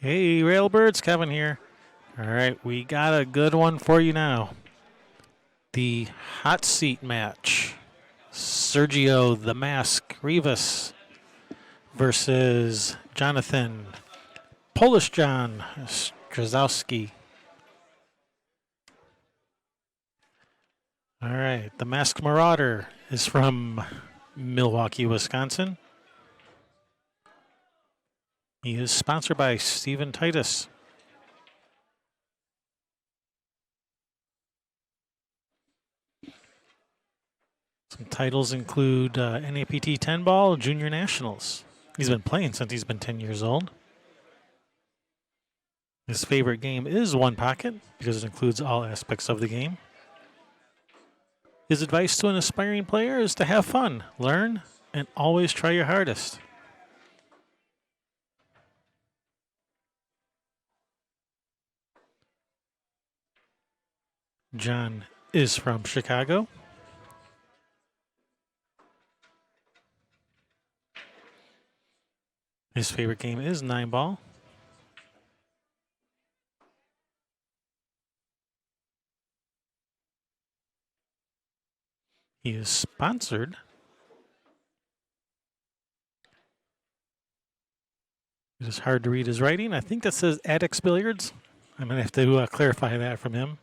Hey, Railbirds, Kevin here. All right, we got a good one for you now. The hot seat match. Sergio the Mask Rivas versus Jonathan Polish John Strzezewski. All right, the Mask Marauder is from Milwaukee, Wisconsin. He is sponsored by Stephen Titus. Some titles include NCPT 10 ball, Junior Nationals. He's been playing since he's been 10 years old. His favorite game is One Pocket because it includes all aspects of the game. His advice to an aspiring player is to have fun, learn, and always try your hardest. John is from Chicago. His favorite game is 9 ball. He is sponsored It is hard to read his writing. I think that says Addicts Billiards. I'm going to have to clarify that from him.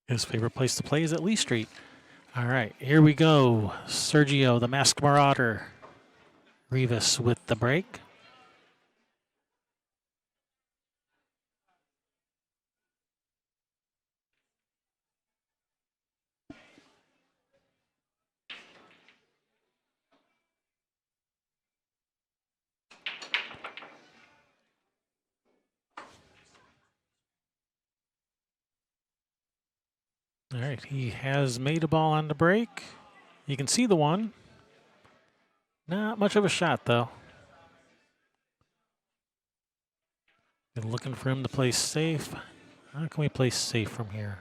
His favorite place to play is at Lee Street. All right, here we go. Sergio, the Masked Marauder. Rivas with the break. All right, he has made a ball on the break. You can see the one. Not much of a shot, though. Been looking for him to play safe. How can we play safe from here?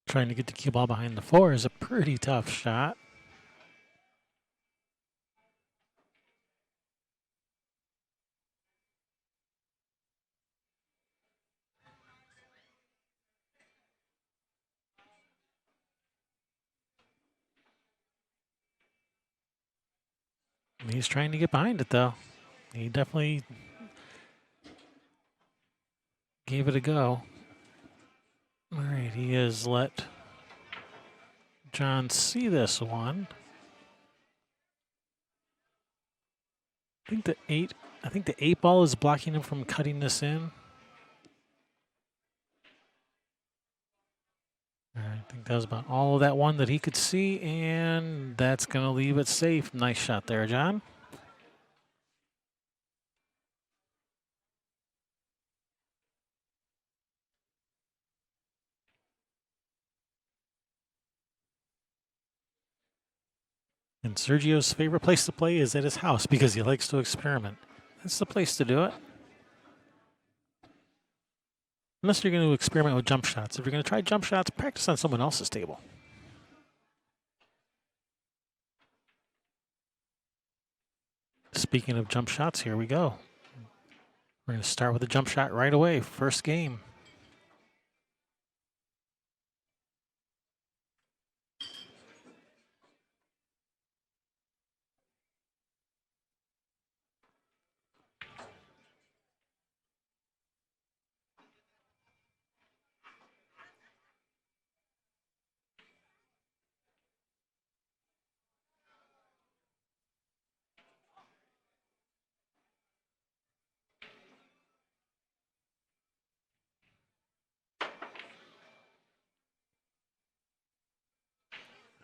Trying to get the cue ball behind the 4 is a pretty tough shot. He's trying to get behind it, though. He definitely gave it a go. All right, he has let John see this one. I think the 8 ball is blocking him from cutting this in. I think that was about all of that one that he could see, and that's going to leave it safe. Nice shot there, John. And Sergio's favorite place to play is at his house because he likes to experiment. That's the place to do it. Unless you're going to experiment with jump shots. If you're going to try jump shots, practice on someone else's table. Speaking of jump shots, here we go. We're going to start with a jump shot right away. First game.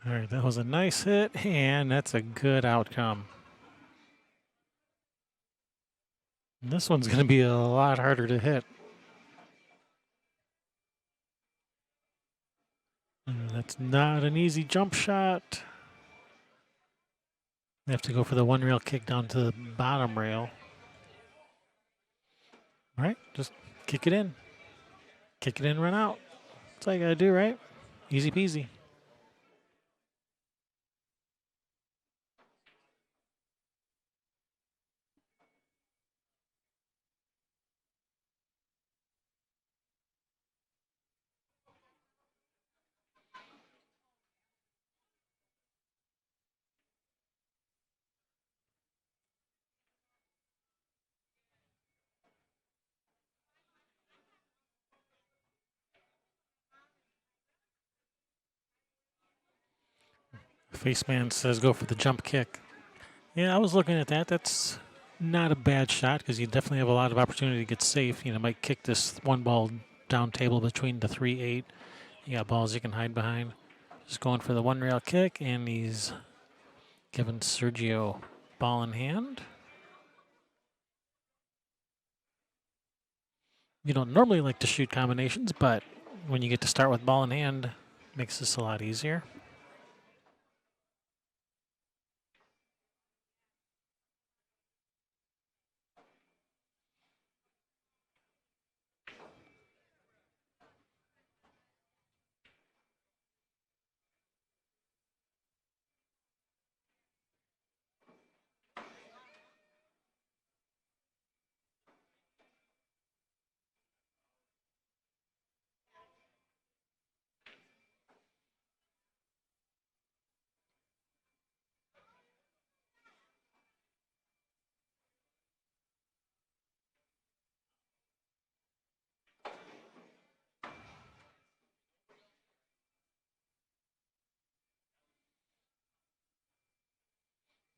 All right, that was a nice hit, and that's a good outcome. And this one's going to be a lot harder to hit. And that's not an easy jump shot. They have to go for the 1 rail kick down to the bottom rail. All right, just kick it in. Kick it in, run out. That's all you got to do, right? Easy peasy. Faceman says go for the jump kick. Yeah, I was looking at that. That's not a bad shot because you definitely have a lot of opportunity to get safe. You know, might kick this one ball down table between the 3-8. You got balls you can hide behind. Just going for the one rail kick, and he's giving Sergio ball in hand. You don't normally like to shoot combinations, but when you get to start with ball in hand, it makes this a lot easier.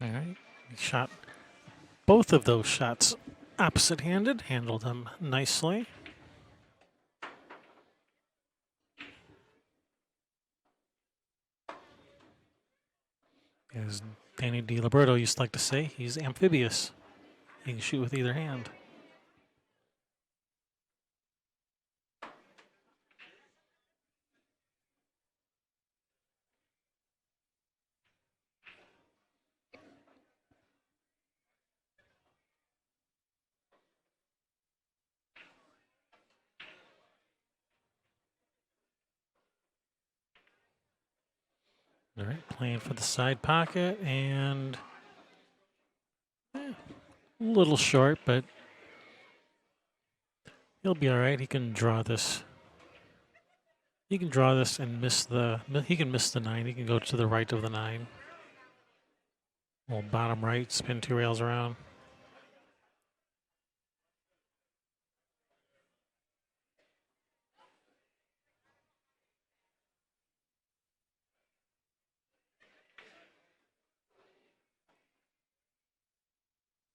All right, he shot both of those shots opposite-handed, handled them nicely. As Danny DiLiberto used to like to say, he's amphibious. He can shoot with either hand. All right, playing for the side pocket, and a little short, but he'll be all right. He can draw this. He can draw this and miss the. He can miss the 9. He can go to the right of the 9. Well, bottom right, spin 2 rails around.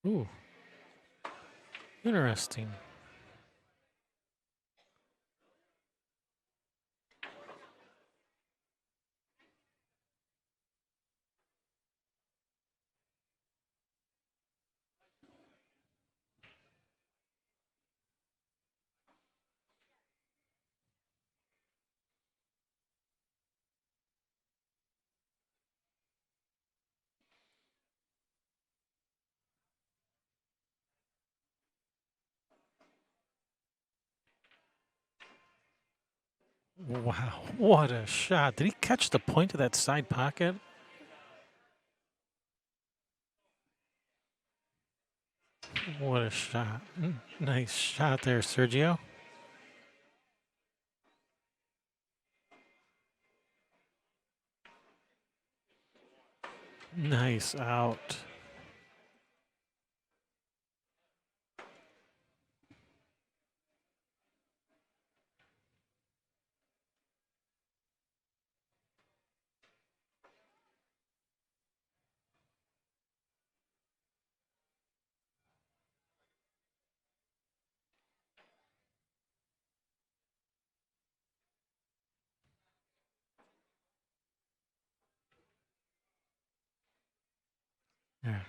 Ooh, interesting. Wow, what a shot. Did he catch the point of that side pocket? What a shot. Nice shot there, Sergio. Nice out. Yeah.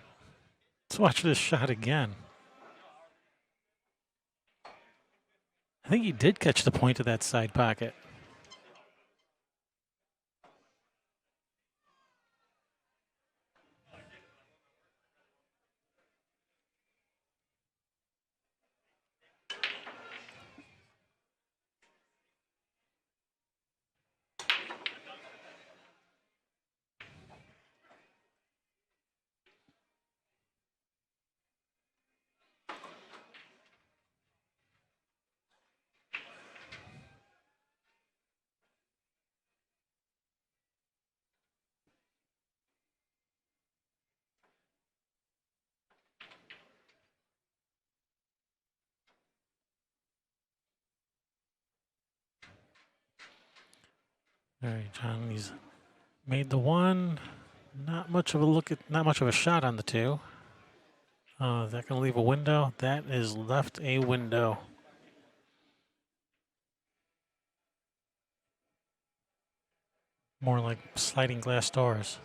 Let's watch this shot again. I think he did catch the point of that side pocket. All right, John, he's made the 1. Not much of a look at, not much of a shot on the two. Is that going to leave a window? That is left a window. More like sliding glass doors.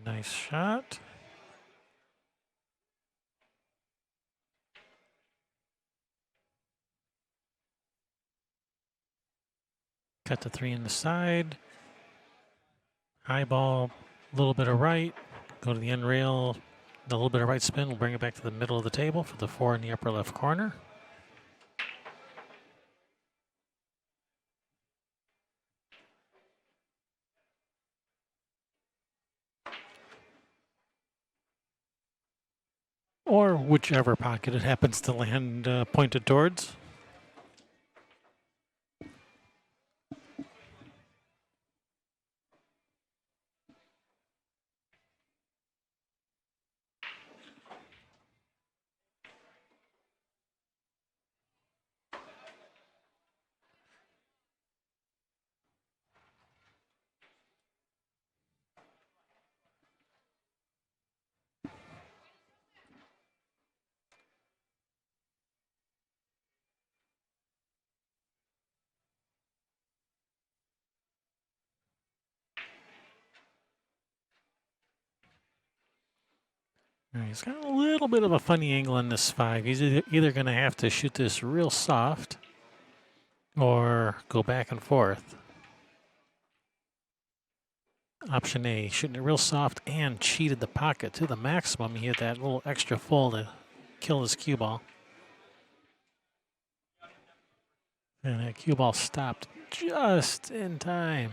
Nice shot. Cut the 3 in the side. High ball, a little bit of right. Go to the end rail. A little bit of right spin will bring it back to the middle of the table for the 4 in the upper left corner. Or whichever pocket it happens to land pointed towards. He's got a little bit of a funny angle on this 5. He's either going to have to shoot this real soft or go back and forth. Option A, shooting it real soft and cheated the pocket to the maximum. He had that little extra full to kill his cue ball. And that cue ball stopped just in time.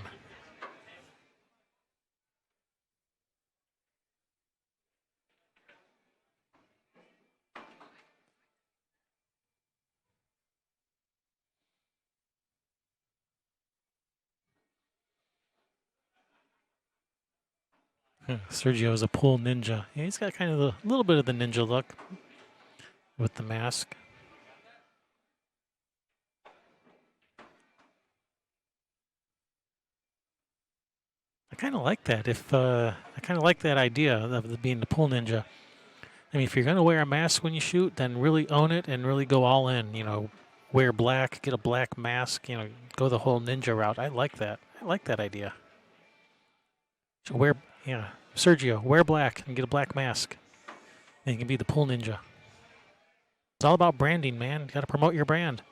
Sergio is a pool ninja. Yeah, he's got kind of a little bit of the ninja look with the mask. I kind of like that. I kind of like that idea of being the pool ninja. I mean, if you're going to wear a mask when you shoot, then really own it and really go all in. You know, wear black, get a black mask. You know, go the whole ninja route. I like that. I like that idea. So Sergio, wear black and get a black mask. And you can be the pool ninja. It's all about branding, man. You got to promote your brand.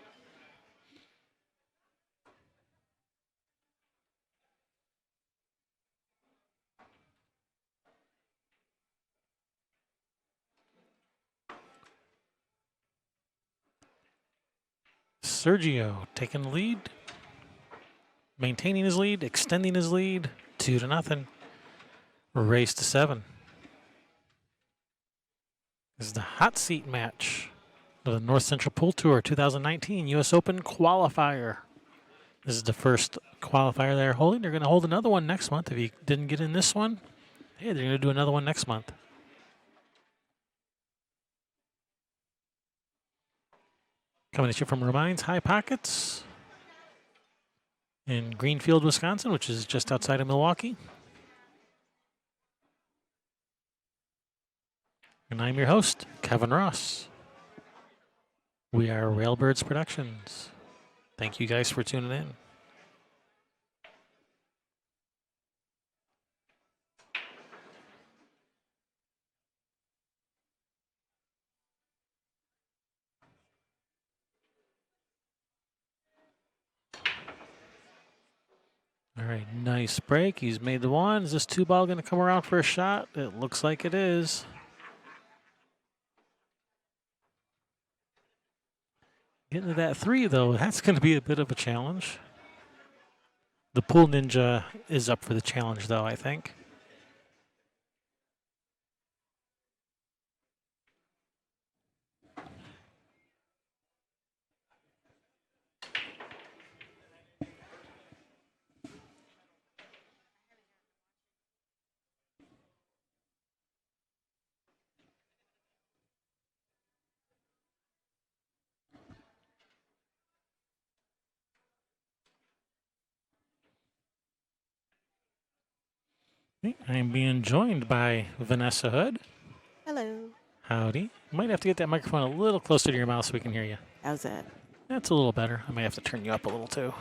Sergio taking the lead, maintaining his lead, extending his lead, 2-0. Race to 7. This is the hot seat match of the North Central Pool Tour 2019 U.S. Open qualifier. This is the first qualifier they're holding. They're going to hold another one next month. If you didn't get in this one, hey, they're going to do another one next month. Coming at you from Romine's High Pockets in Greenfield, Wisconsin, which is just outside of Milwaukee. And I'm your host, Kevin Ross. We are Railbirds Productions. Thank you guys for tuning in. All right, nice break. He's made the one. Is this 2-ball going to come around for a shot? It looks like it is. Getting to that 3, though, that's going to be a bit of a challenge. The Pool Ninja is up for the challenge, though, I think. I am being joined by Vanessa Hood. Hello. Howdy. You might have to get that microphone a little closer to your mouth so we can hear you. How's that? That's a little better. I may have to turn you up a little too.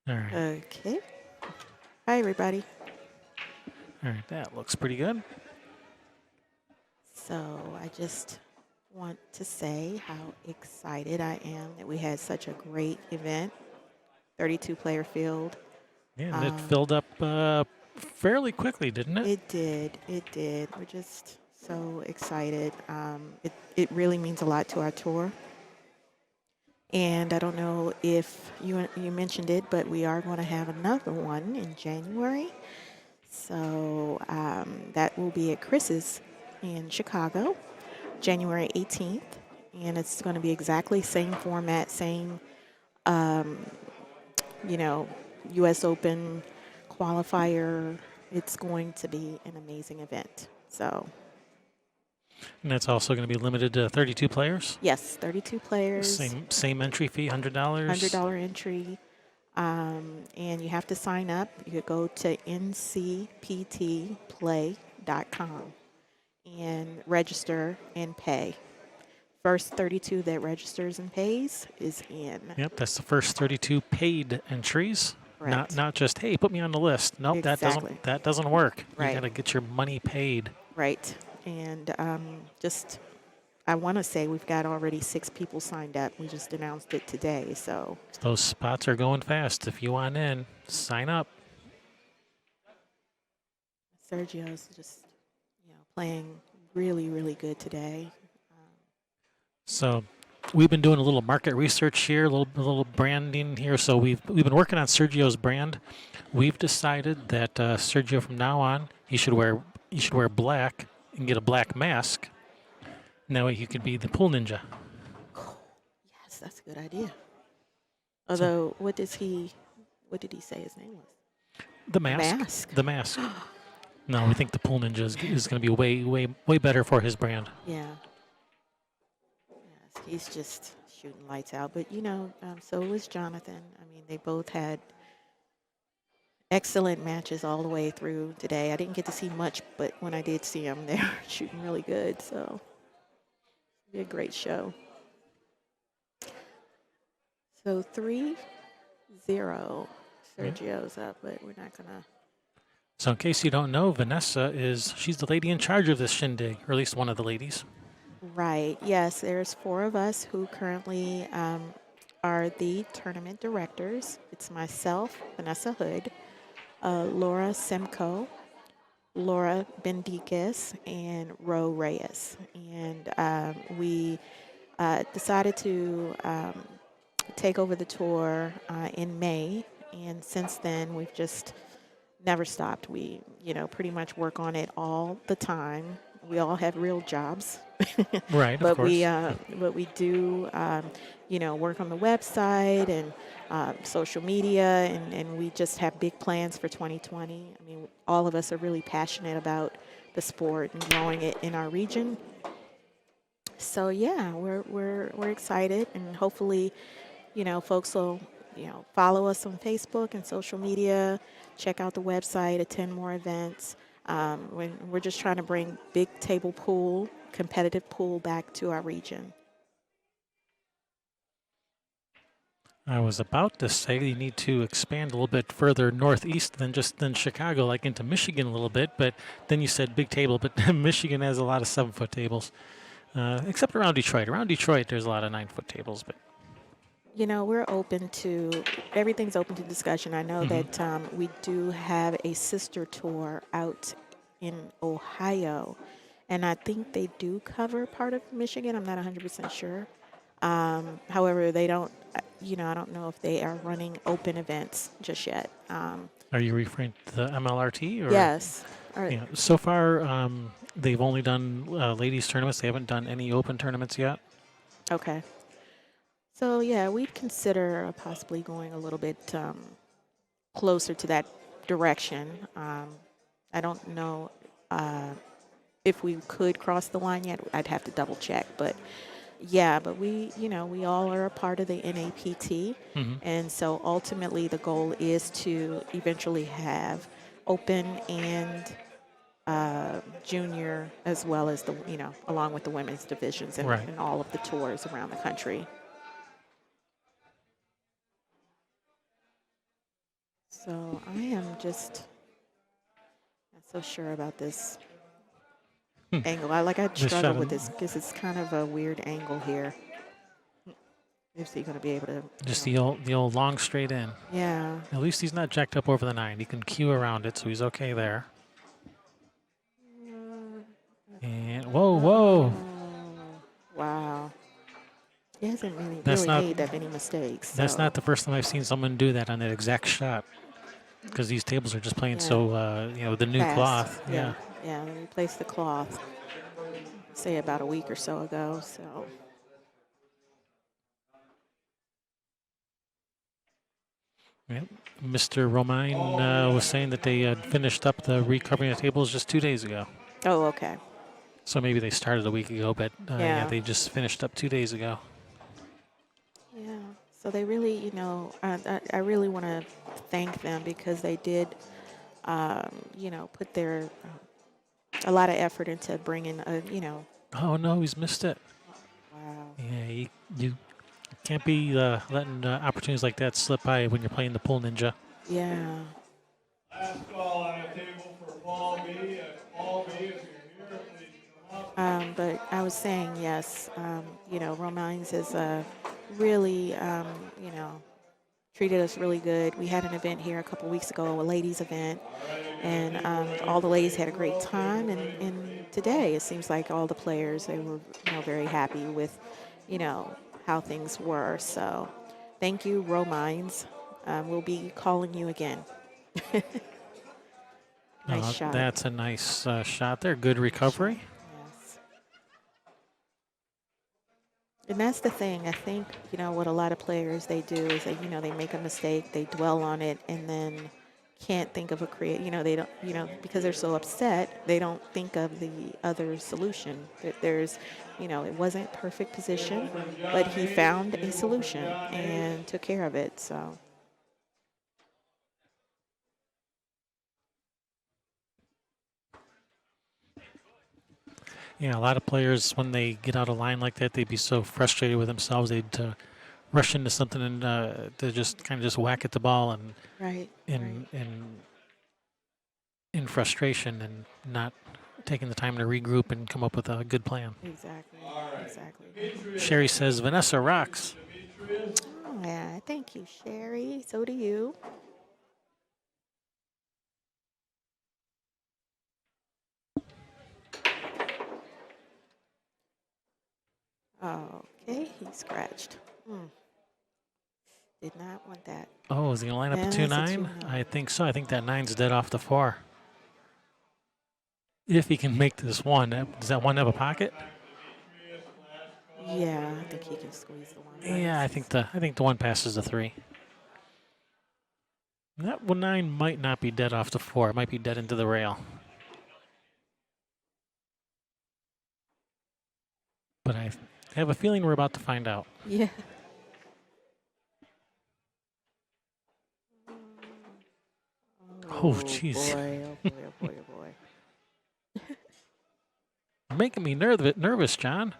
All right. Okay. Hi, everybody. All right, that looks pretty good. So I just want to say how excited I am that we had such a great event, 32-player field. Yeah, and it filled up fairly quickly, didn't it? It did. It did. We're just so excited. It really means a lot to our tour. And I don't know if you mentioned it, but we are going to have another one in January. So that will be at Chris's in Chicago, January 18th. And it's going to be exactly same format, same, U.S. Open qualifier. It's going to be an amazing event. So. And that's also going to be limited to 32 players? Yes, 32 players. Same entry fee, $100? $100 entry. And you have to sign up. You could go to ncptplay.com and register and pay. First 32 that registers and pays is in. Yep, that's the first 32 paid entries. Correct. Not just, hey, put me on the list. Nope, Exactly. that doesn't work. Right. You got to get your money paid. Right. And I want to say we've got already 6 people signed up. We just announced it today, so. Those spots are going fast. If you want in, sign up. Sergio's just, playing really, really good today. So we've been doing a little market research here, a little branding here. So we've been working on Sergio's brand. We've decided that Sergio from now on, he should wear black and get a black mask. And that way he could be the Pool Ninja. Yes, that's a good idea. Although, what did he say his name was? The mask. The mask. No, we think the Pool Ninja is going to be way better for his brand. Yeah. Yes, he's just shooting lights out. But, so was Jonathan. I mean, they both had excellent matches all the way through today. I didn't get to see much, but when I did see them, they were shooting really good. So, it'll be a great show. So 3-0. Sergio's up, but we're not going to. So in case you don't know, Vanessa she's the lady in charge of this shindig, or at least one of the ladies. Right. Yes, there's 4 of us who currently are the tournament directors. It's myself, Vanessa Hood, Laura Semko, Laura Bendiquez, and Ro Reyes. And we decided to take over the tour in May. And since then, we've just never stopped. We, pretty much work on it all the time. We all have real jobs. Right, but of course. But we do, work on the website and social media, and we just have big plans for 2020. I mean, all of us are really passionate about the sport and growing it in our region. So yeah, we're excited, and hopefully, folks will follow us on Facebook and social media, check out the website, attend more events. We're just trying to bring big table pool, competitive pool back to our region. I was about to say you need to expand a little bit further northeast than Chicago, like into Michigan a little bit, but then you said big table, but Michigan has a lot of 7-foot tables, except around Detroit. Around Detroit, there's a lot of 9-foot tables, but. We're open to, everything's open to discussion. I know that we do have a sister tour out in Ohio, and I think they do cover part of Michigan. I'm not 100% sure. However, they don't, I don't know if they are running open events just yet. Are you referring to the MLRT or? Yes. Yeah. So far, they've only done ladies tournaments. They haven't done any open tournaments yet. Okay. So yeah, we'd consider possibly going a little bit closer to that direction. I don't know if we could cross the line yet. I'd have to double check, but yeah, but we all are a part of the NAPT, and so ultimately the goal is to eventually have open and junior, as well as along with the women's divisions Right. and all of the tours around the country. So I am just not so sure about this angle. I This struggle shot with this because it's kind of a weird angle here. Is he going to be able to? Just the old long straight in. Yeah. At least he's not jacked up over the 9. He can cue around it, so he's okay there. And whoa. Oh, wow. He hasn't That's really not- made that many mistakes. That's so- not the first time I've seen someone do that on that exact shot. Because these tables are just playing Yeah. so, the new fast. cloth. Yeah. Yeah, they replaced the cloth, say about a week or so ago. So Yep. Mr. Romine was saying that they had finished up the recovering the tables just 2 days ago. oh, okay. So maybe they started a week ago, but Yeah. they just finished up 2 days ago. Yeah. So they really, I really want to thank them because they did, put a lot of effort into bringing Oh no, he's missed it. wow. Yeah, you can't be letting opportunities like that slip by when you're playing the pool ninja. Yeah. Last call on the table for Paul B. Paul B, if you're here, please come up. But I was saying, yes, Romines is really, treated us really good. We had an event here a couple weeks ago, a ladies' event, and all the ladies had a great time. And today, it seems like all the players, they were, very happy with, how things were. So thank you, Romines. We'll be calling you again. Nice shot. That's a nice shot there. Good recovery. Yes. And that's the thing. I think, what a lot of players they do is they make a mistake, they dwell on it, and then can't think of they don't, because they're so upset, they don't think of the other solution. That there's, it wasn't perfect position, but he found a solution and took care of it. So. Yeah, a lot of players, when they get out of line like that, they'd be so frustrated with themselves. They'd rush into something and they just kind of just whack at the ball and Right. in frustration and not taking the time to regroup and come up with a good plan. Exactly. Exactly. Sherry says, Vanessa rocks. Oh, yeah. Thank you, Sherry. So do you. Okay, he scratched. Did not want that. Oh, is he going to line up a Yeah, that's a 2-9? 2-9. I think so. I think that 9's dead off the 4. If he can make this one, does that one have a pocket? Yeah, I think he can squeeze the one. Yeah, I think the 1 passes the 3. That 9 might not be dead off the 4. It might be dead into the rail. But I have a feeling we're about to find out. Yeah. Oh, jeez. Boy, oh boy, oh boy, oh boy. You're making me nervous, John.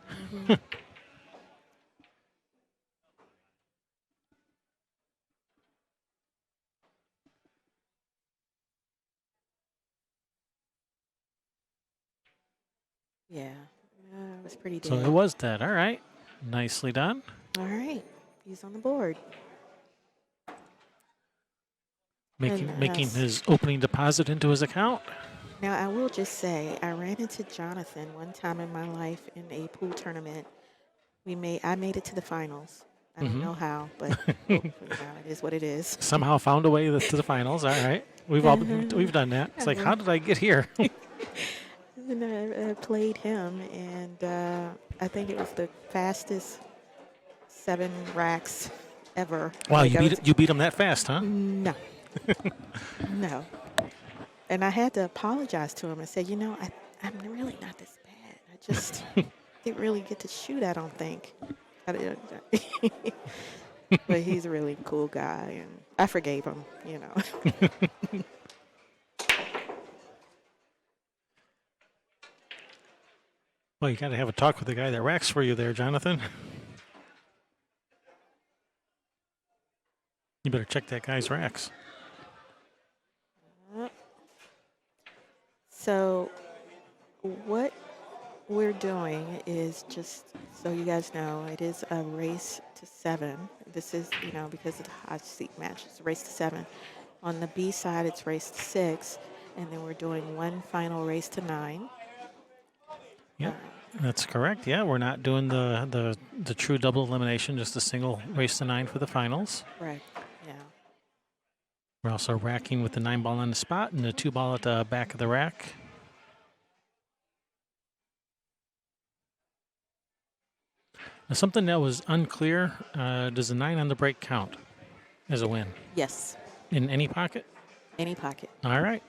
Yeah, it was pretty dead. So it was dead. All right. Nicely done. All right, he's on the board. Making Yes. his opening deposit into his account. Now, I will just say, I ran into Jonathan one time in my life in a pool tournament, I made it to the finals. I don't Mm-hmm. know how, but it is what it is. Somehow found a way to the finals. All right. We've done that. It's like, how did I get here? And I played him, and I think it was the fastest 7 racks ever. Wow, Like I was, you beat him that fast, huh? no, no. And I had to apologize to him and say, I'm really not this bad. I just didn't really get to shoot, I don't think. I didn't- But he's a really cool guy, and I forgave him. Well, you got to have a talk with the guy that racks for you there, Jonathan. You better check that guy's racks. So what we're doing is just so you guys know, it is a race to 7. This is, because of the hot seat match, it's a race to 7. On the B side, it's race to 6, and then we're doing one final race to 9. Yep, that's correct. Yeah, we're not doing the true double elimination, just a single race to 9 for the finals. Right. Yeah. We're also racking with the 9 ball on the spot and the 2 ball at the back of the rack. Now, something that was unclear, does the 9 on the break count as a win? Yes. In any pocket? Any pocket. All right.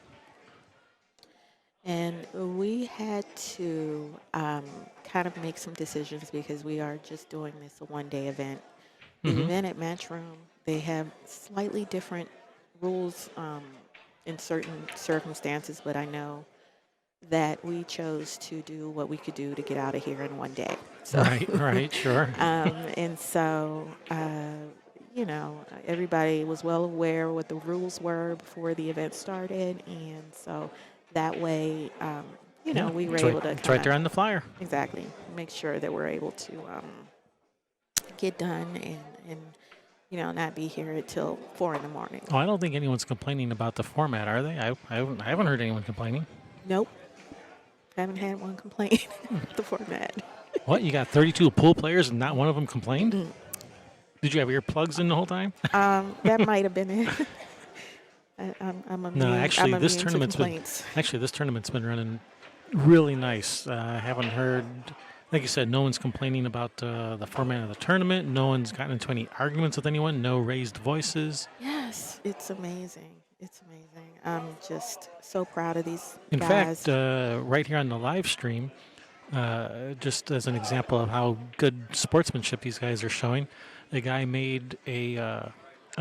And we had to kind of make some decisions because we are just doing this a one-day event. The event at Matchroom, they have slightly different rules in certain circumstances, but I know that we chose to do what we could do to get out of here in one day. So, Right, sure. and so, everybody was well aware what the rules were before the event started, and so that way, Yeah, we were it's able right, to it's right there kinda on the flyer. exactly make sure that we're able to get done and not be here until 4 in the morning. Oh, I don't think anyone's complaining about the format, are they? I haven't heard anyone complaining. Nope, haven't had one complain about the format. What? You got 32 pool players and not one of them complained? Did you have earplugs in the whole time? That might have been it. I'm immune. No, actually, I'm this immune to tournament's complaints. been running really nice. I haven't heard, like you said, no one's complaining about the format of the tournament. No one's gotten into any arguments with anyone. No raised voices. Yes, it's amazing. It's amazing. I'm just so proud of these In guys. fact, right here on the live stream, just as an example of how good sportsmanship these guys are showing, the guy made a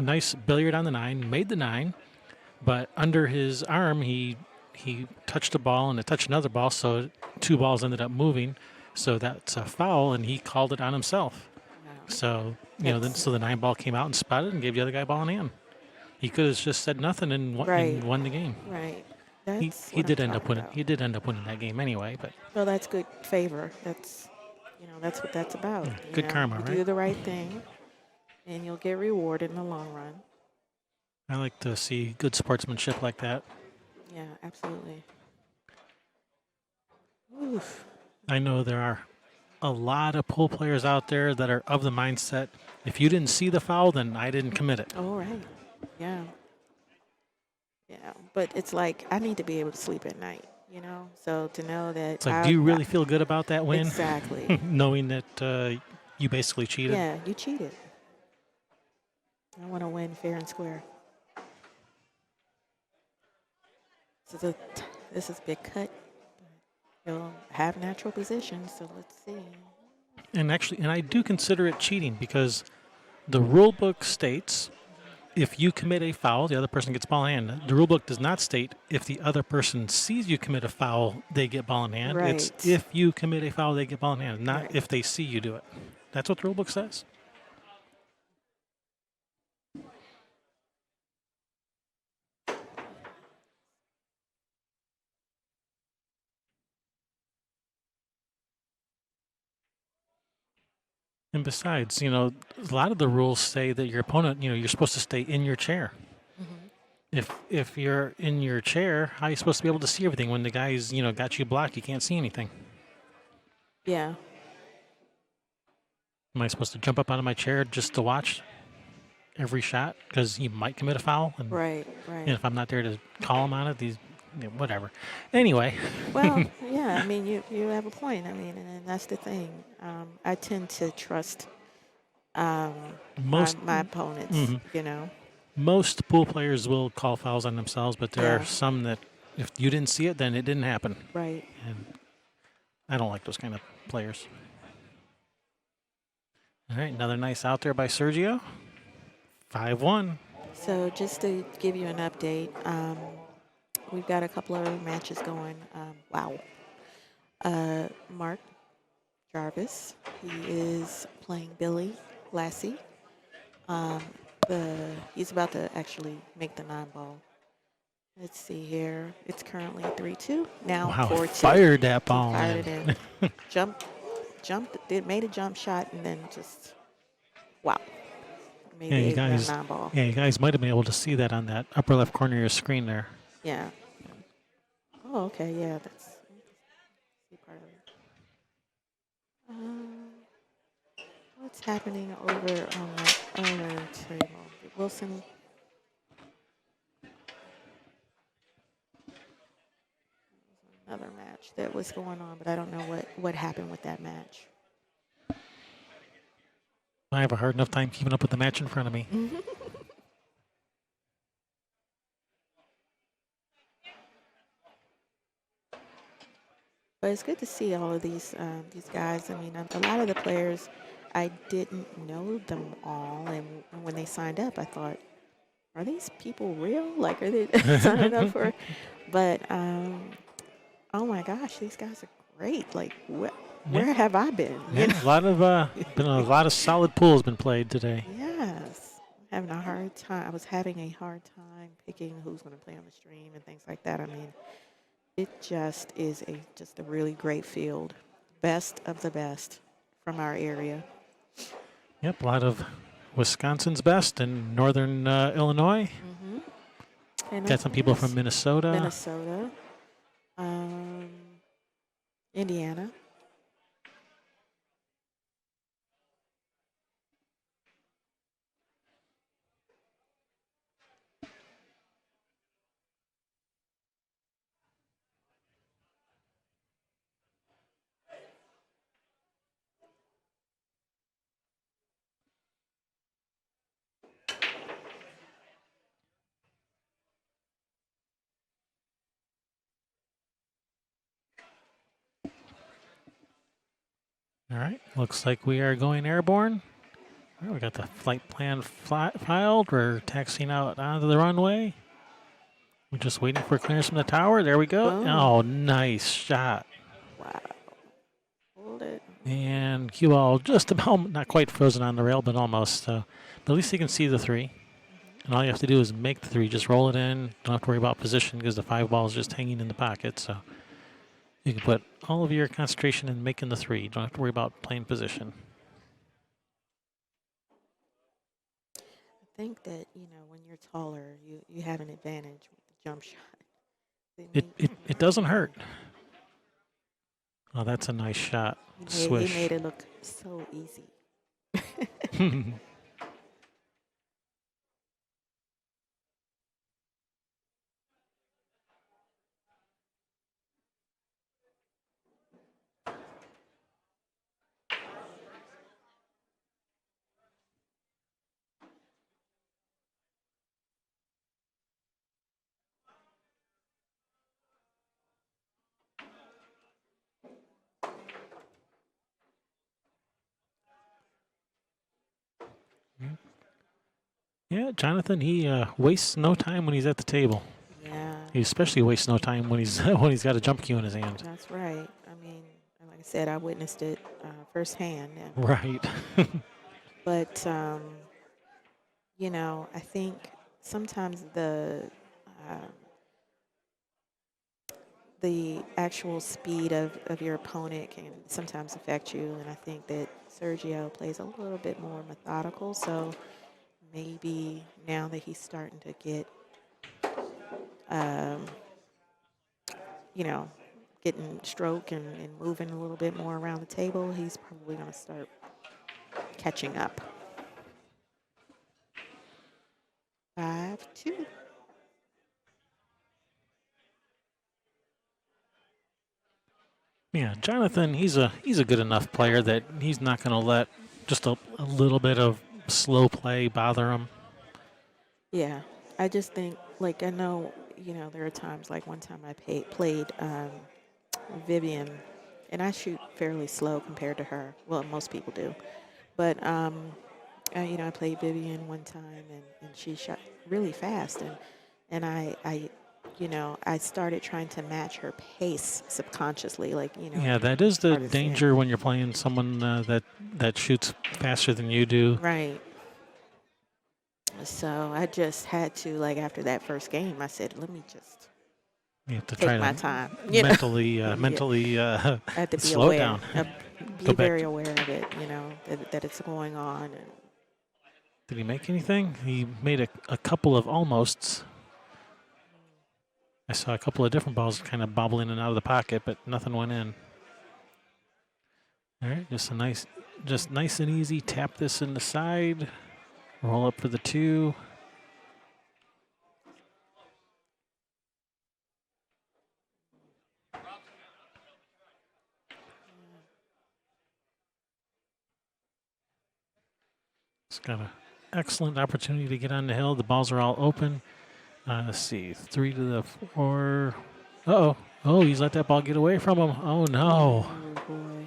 nice billiard on the 9, made the 9, but under his arm he touched a ball and it touched another ball, so 2 balls ended up moving. So that's a foul, and he called it on himself. Wow. So so the 9 ball came out and spotted and gave the other guy ball in hand. He could have just said nothing and Right. won the game. Right. He That's he what did I'm end up talking winning. about. He did end up winning that game anyway. But Well, that's good favor. That's what that's about. good karma, you right? do the right thing, and you'll get rewarded in the long run. I like to see good sportsmanship like that. Yeah, absolutely. Oof. I know there are a lot of pool players out there that are of the mindset, if you didn't see the foul, then I didn't commit it. All right. Yeah. Yeah, but it's like I need to be able to sleep at night. So to know that. It's like, do you really feel good about that win? Exactly. Knowing that you basically cheated? Yeah, you cheated. I want to win fair and square. This is big cut. You'll have natural position, so let's see. And I do consider it cheating because the rule book states if you commit a foul, the other person gets ball in hand. The rule book does not state if the other person sees you commit a foul, they get ball in hand. Right. It's if you commit a foul, they get ball in hand, not Right. if they see you do it. That's what the rule book says. And besides, a lot of the rules say that your opponent, you're supposed to stay in your chair. If you're in your chair, how are you supposed to be able to see everything when the guy's, got you blocked? You can't see anything. Yeah. Am I supposed to jump up out of my chair just to watch every shot because he might commit a foul? And Right, if I'm not there to call him on it, whatever. Anyway, Well, yeah, I mean, you have a point. I mean, and that's the thing. I tend to trust most my opponents, you know. most pool players will call fouls on themselves, but there are Yeah, some that if you didn't see it, then it didn't happen. right. And I don't like those kind of players. All right, another nice out there by Sergio. 5-1. So just to give you an update, we've got a couple of matches going. Wow. Mark Jarvis, he is playing Billy Lassie. He's about to actually make the 9-ball. Let's see here. It's currently 3-2. Now Wow, 4-2. fired that He ball fired in. it in. Made a jump shot, and then just, wow. Made Yeah, the you 8-ball, guys. 9-ball. Yeah, you guys might have been able to see that on that upper left corner of your screen there. Yeah. Oh, okay. Yeah, that's part of it. What's happening over on the other table? Wilson. Another match that was going on, but I don't know what happened with that match. I have a hard enough time keeping up with the match in front of me. But it's good to see all of these guys. I mean, a lot of the players, I didn't know them all, and when they signed up, I thought, are these people real? Like, are they signing up for? But oh my gosh, these guys are great. Like, where have I been? You know? A lot of been a lot of solid pools been played today. Yes, having a hard time. I was having a hard time picking who's going to play on the stream and things like that. I mean, it just is just a really great field, best of the best from our area. Yep, a lot of Wisconsin's best and northern Illinois. And Got some people from Minnesota. Minnesota, Indiana. All right, looks like we are going airborne. All right, we got the flight plan filed. We're taxiing out onto the runway. We're just waiting for clearance from the tower. There we go. Boom. Oh, nice shot. Wow. Hold it. And cue ball just about, not quite frozen on the rail, but almost. But at least you can see the 3. And all you have to do is make the 3. Just roll it in. Don't have to worry about position because the 5 ball is just hanging in the pocket. So you can put all of your concentration in making the 3. Don't have to worry about playing position. I think that, when you're taller, you have an advantage with the jump shot. It doesn't hurt. Oh, that's a nice shot. Swish. He made it look so easy. Yeah, Jonathan, he wastes no time when he's at the table. Yeah. He especially wastes no time when he's when he's got a jump cue in his hand. That's right. I mean, like I said, I witnessed it firsthand. Right. But, I think sometimes the actual speed of your opponent can sometimes affect you. And I think that Sergio plays a little bit more methodical. So maybe now that he's starting to get, getting stroke and moving a little bit more around the table, he's probably going to start catching up. 5-2. Yeah, Jonathan, he's a good enough player that he's not going to let just a little bit of slow play bother him. Yeah, I just think, like, I know, there are times, like one time I played Vivian, and I shoot fairly slow compared to her. Well, most people do. But, I played Vivian one time, and she shot really fast. And I started trying to match her pace subconsciously, like, Yeah, that is the hard to say. danger when you're playing someone that shoots faster than you do. Right. So I just had to, like, after that first game, I said, let me just You have to take try my to time. mentally I had to be slow aware, down. be Go back very to- aware of it, that it's going on. And Did he make anything? He made a couple of almosts. I saw a couple of different balls kind of bobble in and out of the pocket, but nothing went in. All right, just nice and easy. Tap this in the side. Roll up for the 2. It's got an excellent opportunity to get on the hill. The balls are all open. Let's see, 3 to the 4. Uh-oh. Oh, he's let that ball get away from him. Oh, no. oh boy.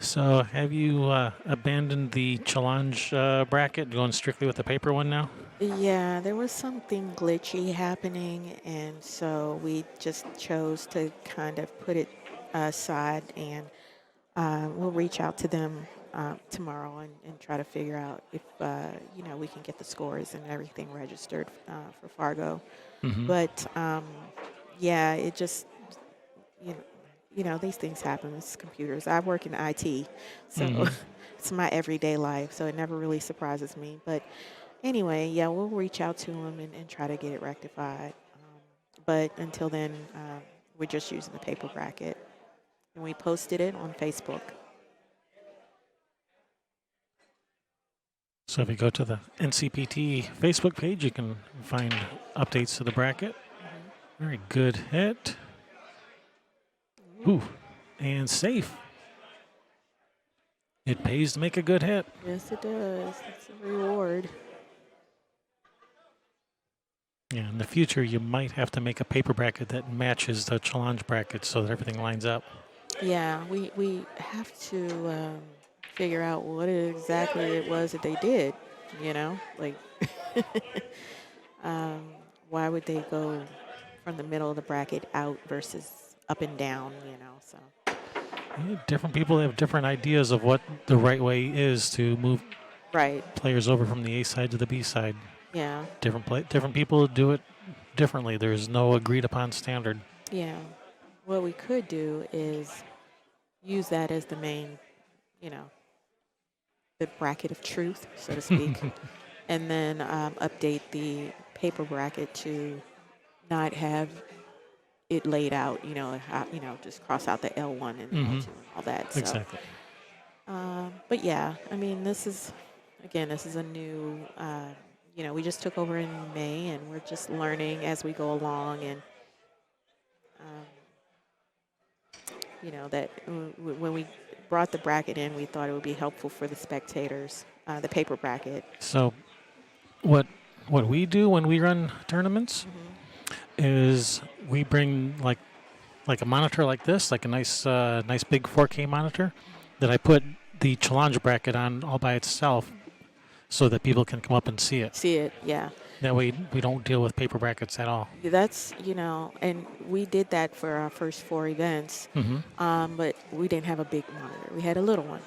So have you abandoned the challenge bracket, going strictly with the paper one now? Yeah, there was something glitchy happening, and so we just chose to kind of put it aside, and we'll reach out to them tomorrow and try to figure out if we can get the scores and everything registered for Fargo. Mm-hmm. But yeah, it just these things happen. It's computers. I work in IT, so it's my everyday life. So it never really surprises me. But anyway, yeah, we'll reach out to them and try to get it rectified. But until then, we're just using the paper bracket, and we posted it on Facebook. So if you go to the NCPT Facebook page, you can find updates to the bracket. Very good hit. Ooh, and safe. It pays to make a good hit. Yes, it does. It's a reward. Yeah, in the future, you might have to make a paper bracket that matches the challenge bracket so that everything lines up. Yeah, we have to figure out what exactly it was that they did. Like why would they go from the middle of the bracket out versus up and down? So. Yeah, different people have different ideas of what the right way is to move Right. players over from the A side to the B side. Yeah. Different people do it differently. There's no agreed upon standard. Yeah. What we could do is use that as the main, the bracket of truth, so to speak, and then update the paper bracket to not have it laid out, just cross out the L1 and L2 and all that. So, Exactly. but yeah, I mean, this is a new, we just took over in May, and we're just learning as we go along. And, that when we brought the bracket in, we thought it would be helpful for the spectators, the paper bracket. So what we do when we run tournaments is we bring like a monitor like this, like a nice big 4K monitor that I put the challenge bracket on all by itself so that people can come up and see it. See it, yeah. That way we don't deal with paper brackets at all. That's, and we did that for our first 4 events, but we didn't have a big monitor. We had a little one.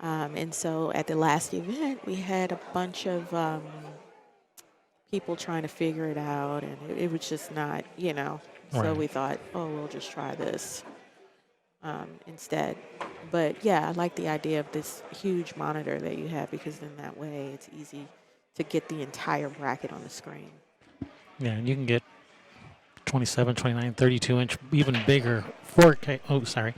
And so at the last event, we had a bunch of people trying to figure it out, and it was just not, So Right. we thought, we'll just try this instead. But, yeah, I like the idea of this huge monitor that you have, because then that way it's easy to get the entire bracket on the screen. Yeah, and you can get 27, 29, 32-inch, even bigger 4K. Oh, sorry.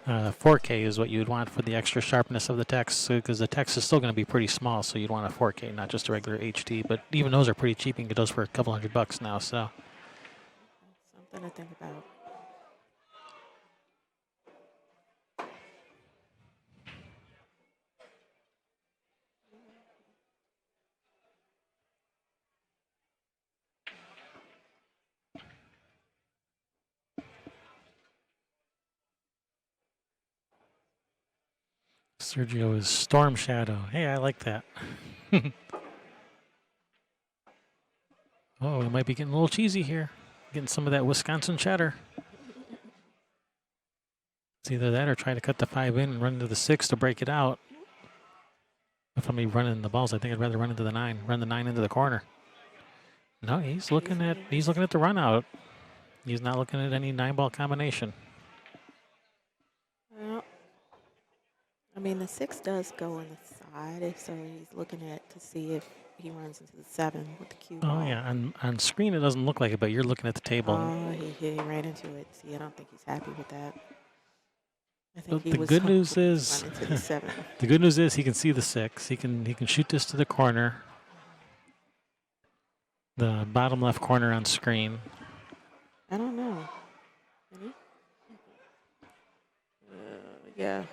4K is what you would want for the extra sharpness of the text, because the text is still going to be pretty small, so you'd want a 4K, not just a regular HD. But even those are pretty cheap. You can get those for a couple $100 now. So Something to think about. Sergio is Storm Shadow. Hey, I like that. Oh, it might be getting a little cheesy here. Getting some of that Wisconsin cheddar. It's either that or try to cut the 5 in and run into the 6 to break it out. If I'm running the balls, I think I'd rather run into the 9. Run the 9 into the corner. No, he's looking at the run out. He's not looking at any 9-ball combination. Well, I mean, the 6 does go on the side, so he's looking to see if he runs into the 7 with the cue ball. Oh, yeah. On screen, it doesn't look like it, but you're looking at the table. Oh, he ran into it. See, I don't think he's happy with that. I think The good news is into the 7. the good news is he can see the 6. He can shoot this to the corner. The bottom left corner on screen. I don't know. Any? Yeah,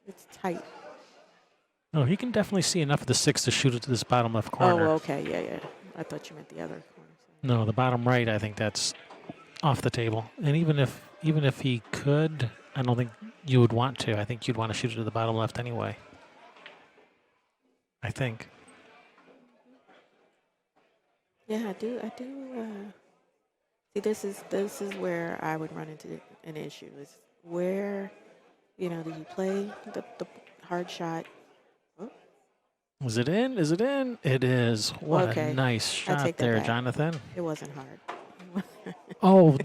it's tight. No, he can definitely see enough of the 6 to shoot it to this bottom left corner. Oh, okay, yeah. I thought you meant the other corner. No, the bottom right, I think that's off the table. And even if he could, I don't think you would want to. I think you'd want to shoot it to the bottom left anyway. I think. Yeah, I do. See, this is where I would run into an issue. Is where, do you play the hard shot? Oh. Is it in? Is it in? It is. What Okay. a nice shot there, back. Jonathan. It wasn't hard. Oh,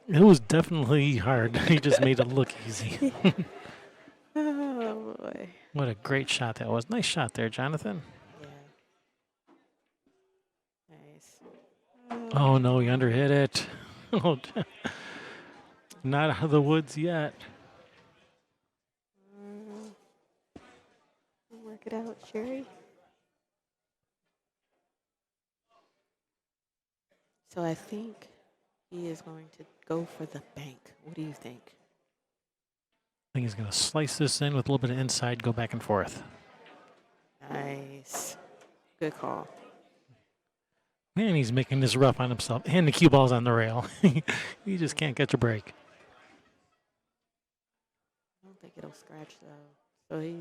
it was definitely hard. He just made it look easy. Oh boy. What a great shot that was. Nice shot there, Jonathan. Yeah. Nice. Oh, no, he underhit it. Oh, not out of the woods yet. Work it out, Sherry. So I think he is going to go for the bank. What do you think? I think he's going to slice this in with a little bit of inside, go back and forth. Nice. Good call. Man, he's making this rough on himself. And the cue ball's on the rail. He just can't catch a break. I don't think it'll scratch, though. So he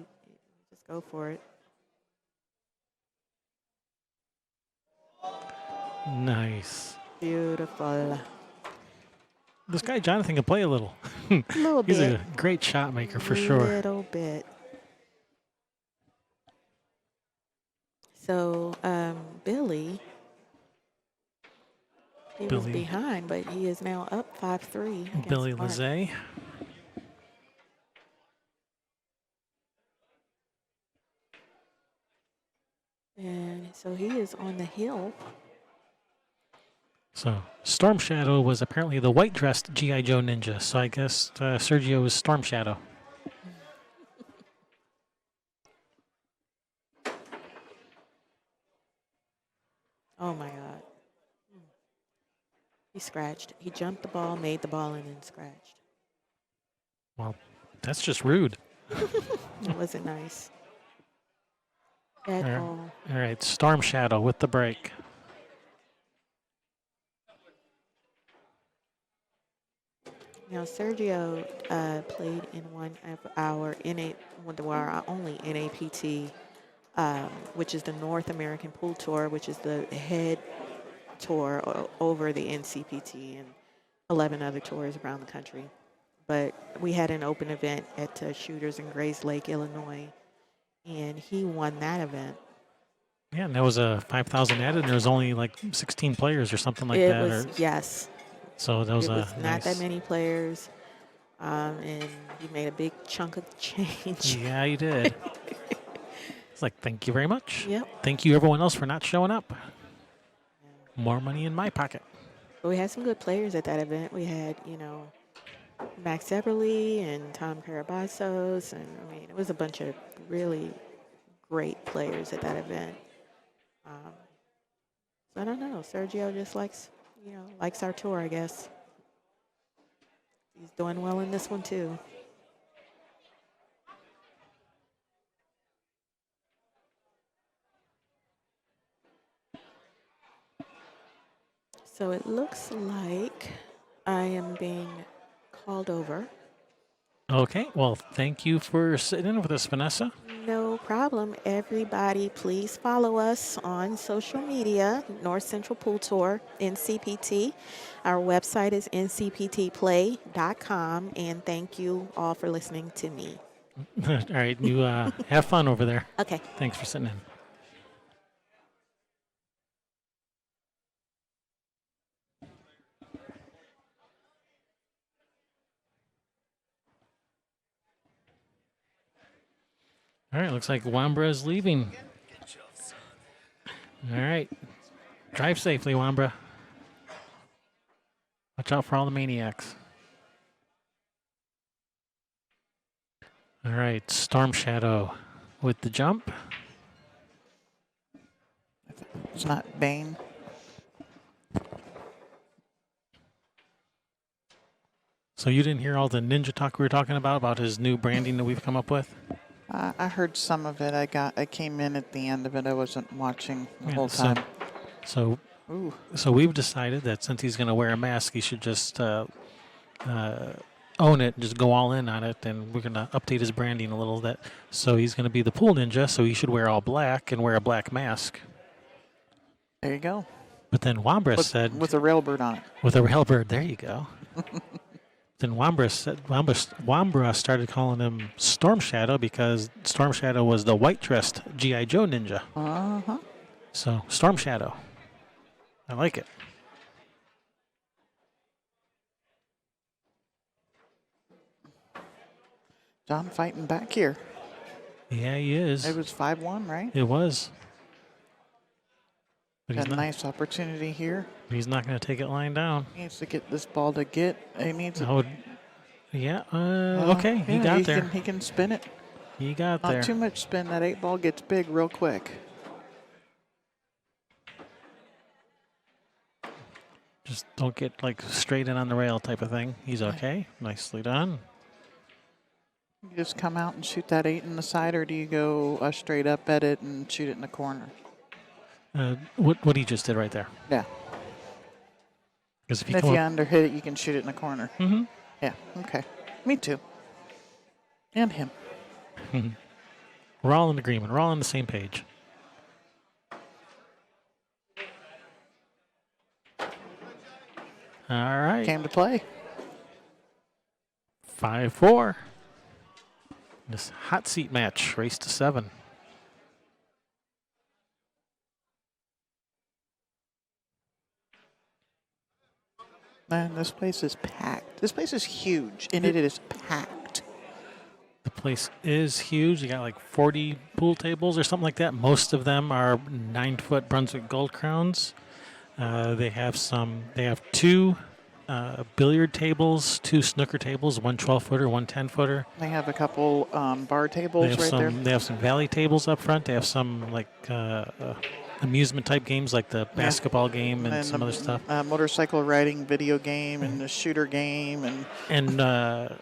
just go for it. Nice. Beautiful. This guy, Jonathan, can play a little. A little He's bit. a great shot maker for sure. A little bit. So, Billy, he was behind, but he is now up 5-3. Billy Lizzie. And so he is on the hill. So Storm Shadow was apparently the white-dressed G.I. Joe ninja. So I guess Sergio is Storm Shadow. Oh, my God. He scratched. He jumped the ball, made the ball, and then scratched. Well, that's just rude. It wasn't nice. At all. All right, Storm Shadow with the break. Now, Sergio played in one of our our only NAPT, which is the North American Pool Tour, which is the head tour over the NCPT and 11 other tours around the country. But we had an open event at Shooters in Grays Lake, Illinois, and he won that event. Yeah, and that was a 5,000 added, and there was only like 16 players or something like that. Yes. So that was, not that many players, and he made a big chunk of change. Yeah, he did. It's like, thank you very much. Yep. Thank you, everyone else, for not showing up. More money in my pocket. But we had some good players at that event. We had, Max Eberly and Tom Carabasos, and I mean, it was a bunch of really great players at that event. Um, so I don't know. Sergio just likes our tour, I guess. He's doing well in this one too. So it looks like I am being called over. Okay, well, thank you for sitting in with us, Vanessa. No problem. Everybody, please follow us on social media, North Central Pool Tour, NCPT. Our website is ncptplay.com, and thank you all for listening to me. All right, you have fun over there. Okay. Thanks for sitting in. All right, looks like Wambra is leaving. All right. Drive safely, Wambra. Watch out for all the maniacs. All right, Storm Shadow with the jump. It's not Bane. So you didn't hear all the ninja talk we were talking about his new branding that we've come up with? I heard some of it. I came in at the end of it. I wasn't watching the Yeah, whole time. So Ooh. we've decided that since he's going to wear a mask, he should just own it, just go all in on it, and we're going to update his branding a little bit. So he's going to be the pool ninja, so he should wear all black and wear a black mask. There you go. But then Wambra said... With a railbird on it. With a railbird, there you go. Then Wambra started calling him Storm Shadow because Storm Shadow was the white-dressed G.I. Joe ninja. Uh-huh. So, Storm Shadow. I like it. John fighting back here. Yeah, he is. It was 5-1, right? It was. But Got a nice opportunity here. He's not going to take it lying down. He needs to get this ball to get. He needs it. Oh, yeah. Okay, he got there. He can spin it. He got there. Not too much spin. That 8 ball gets big real quick. Just don't get like straight in on the rail type of thing. He's okay. Nicely done. You just come out and shoot that 8 in the side, or do you go straight up at it and shoot it in the corner? What he just did right there. Yeah. Because if you underhit it, you can shoot it in the corner. Mm-hmm. Yeah. Okay. Me too. And him. We're all in agreement. We're all on the same page. All right. Came to play. 5-4. This hot seat match, race to 7. Man, this place is packed. This place is huge, and it is packed. The place is huge. You got like 40 pool tables or something like that. Most of them are 9-foot Brunswick Gold Crowns. They have 2 billiard tables, 2 snooker tables, one 12-footer, one 10-footer. They have a couple bar tables there. They have some valley tables up front. They have some like amusement type games like the basketball game and some other stuff. Motorcycle riding video game and the shooter game and a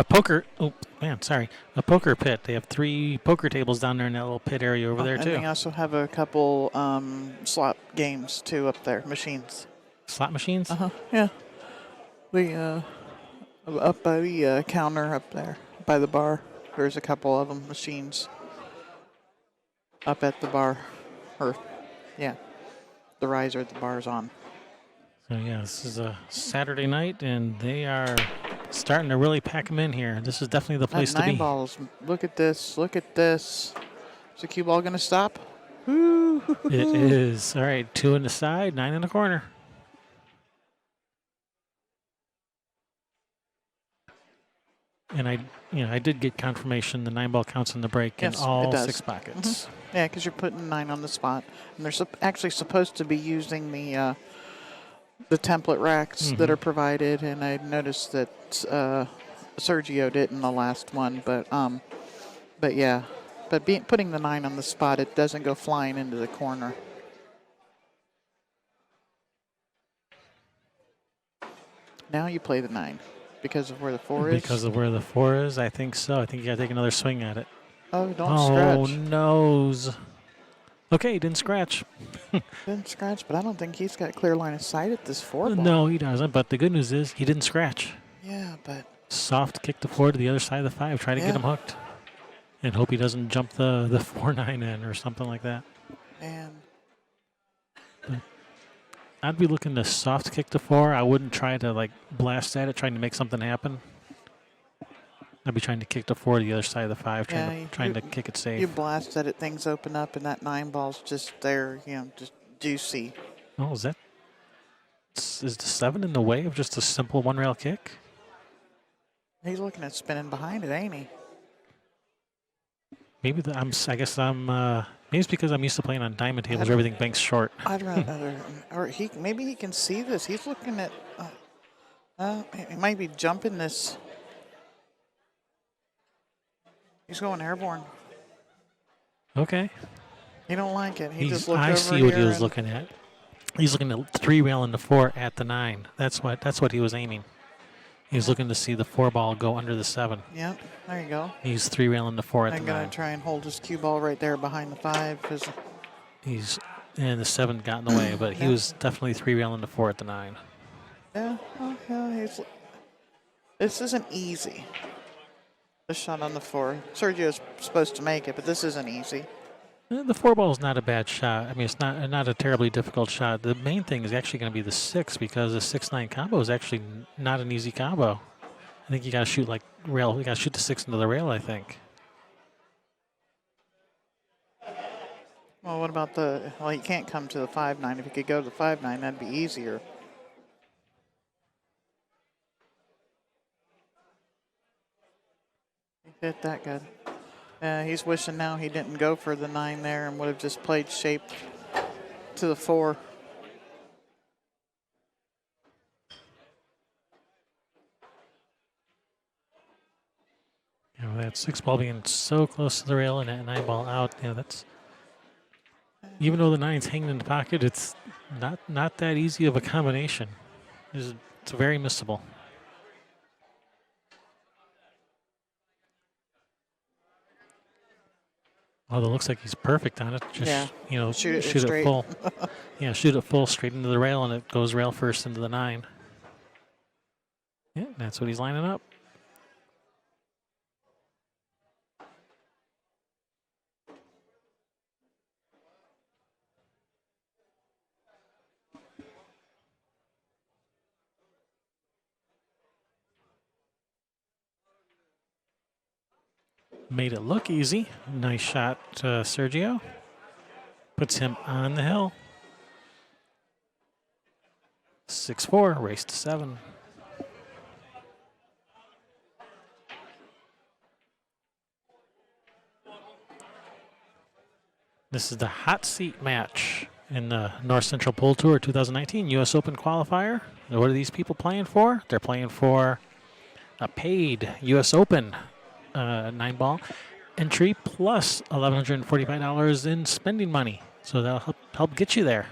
poker. Oh man, sorry, a poker pit. They have 3 poker tables down there in that little pit area over there too. And they also have a couple slot games too up there, machines. Slot machines? Yeah. Up by the counter up there, by the bar. There's a couple of them, machines. Up at the bar. The riser at the bar's on. So yeah, this is a Saturday night, and they are starting to really pack them in here. This is definitely the place to be. 9 balls. Look at this. Look at this. Is the cue ball going to stop? Woo. It is. All right, 2 in the side, 9 in the corner. And I did get confirmation the 9 ball counts in the break in all 6 pockets. Mm-hmm. Yeah, because you're putting 9 on the spot, and they're actually supposed to be using the the template racks that are provided, and I noticed that Sergio didn't the last one, but yeah, but putting the 9 on the spot, it doesn't go flying into the corner. Now you play the 9 because of where the 4 is. Because of where the 4 is, I think so. I think you got to take another swing at it. Oh, don't Oh, scratch. nose. Okay, he didn't scratch. Didn't scratch, but I don't think he's got clear line of sight at this 4 ball. No, he doesn't. But the good news is he didn't scratch. Yeah, but Soft kick the 4 to the other side of the 5. Try to get him hooked. And hope he doesn't jump the 4-9 in or something like that. man, I'd be looking to soft kick the 4. I wouldn't try to like blast at it, trying to make something happen. I'd be trying to kick the 4 to the other side of the 5, trying to kick it safe. you blast at it, things open up, and that 9 ball's just there, just juicy. Oh, is the 7 in the way of just a simple 1-rail kick? He's looking at spinning behind it, ain't he? Maybe maybe it's because I'm used to playing on diamond tables where everything banks short. I'd rather, or maybe he can see this. He's looking at, he might be jumping this. He's going airborne. Okay. He don't like it. He just looked I over see what he here was and- looking at. He's looking at 3-rail in the 4 at the 9. That's what he was aiming. He was looking to see the 4 ball go under the 7. Yep, there you go. He's 3-rail in the 4 at I'm the going 9. to try and hold his cue ball right there behind the 5 because And the 7 got in the way, but he was definitely 3-rail in the 4 at the 9. yeah, this isn't easy. This shot on the 4. Sergio's supposed to make it, but this isn't easy. The 4 ball is not a bad shot. I mean, it's not a terribly difficult shot. The main thing is actually going to be the 6 because the 6-9 combo is actually not an easy combo. I think you got to shoot like rail. You got to shoot the 6 into the rail, I think. Well, what about well, he can't come to the 5-9. If he could go to the 5-9, that'd be easier. He hit that good. He's wishing now he didn't go for the 9 there and would have just played shape to the 4. That 6 ball being so close to the rail and that 9 ball out, that's even though the 9's hanging in the pocket, it's not that easy of a combination. It's very missable. Although it looks like he's perfect on it. Just Shoot it shoot straight. it full. Yeah, shoot it full straight into the rail, and it goes rail first into the 9. Yeah, that's what he's lining up. Made it look easy. Nice shot, Sergio. Puts him on the hill. 6-4, race to 7. This is the hot seat match in the North Central Pool Tour 2019 U.S. Open qualifier. What are these people playing for? They're playing for a paid U.S. Open 9-ball entry plus $1,145 in spending money. So that'll help get you there.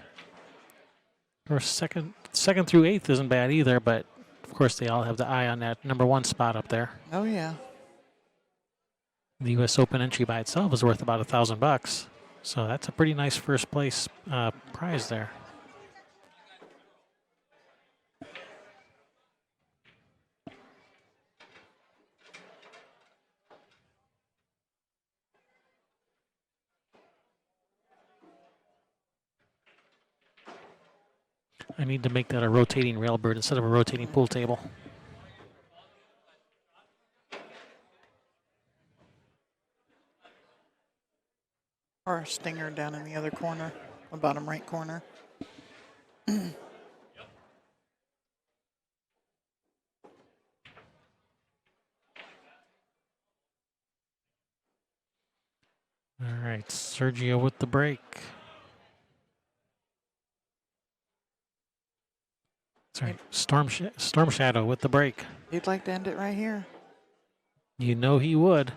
Or second through 8th isn't bad either, but of course they all have the eye on that number 1 spot up there. Oh, yeah. The U.S. Open entry by itself is worth about $1,000. So that's a pretty nice first place prize there. I need to make that a rotating railbird instead of a rotating pool table. Or a stinger down in the other corner, the bottom right corner. All right, Sergio with the break. right. Storm Shadow with the break. He'd like to end it right here. You know he would.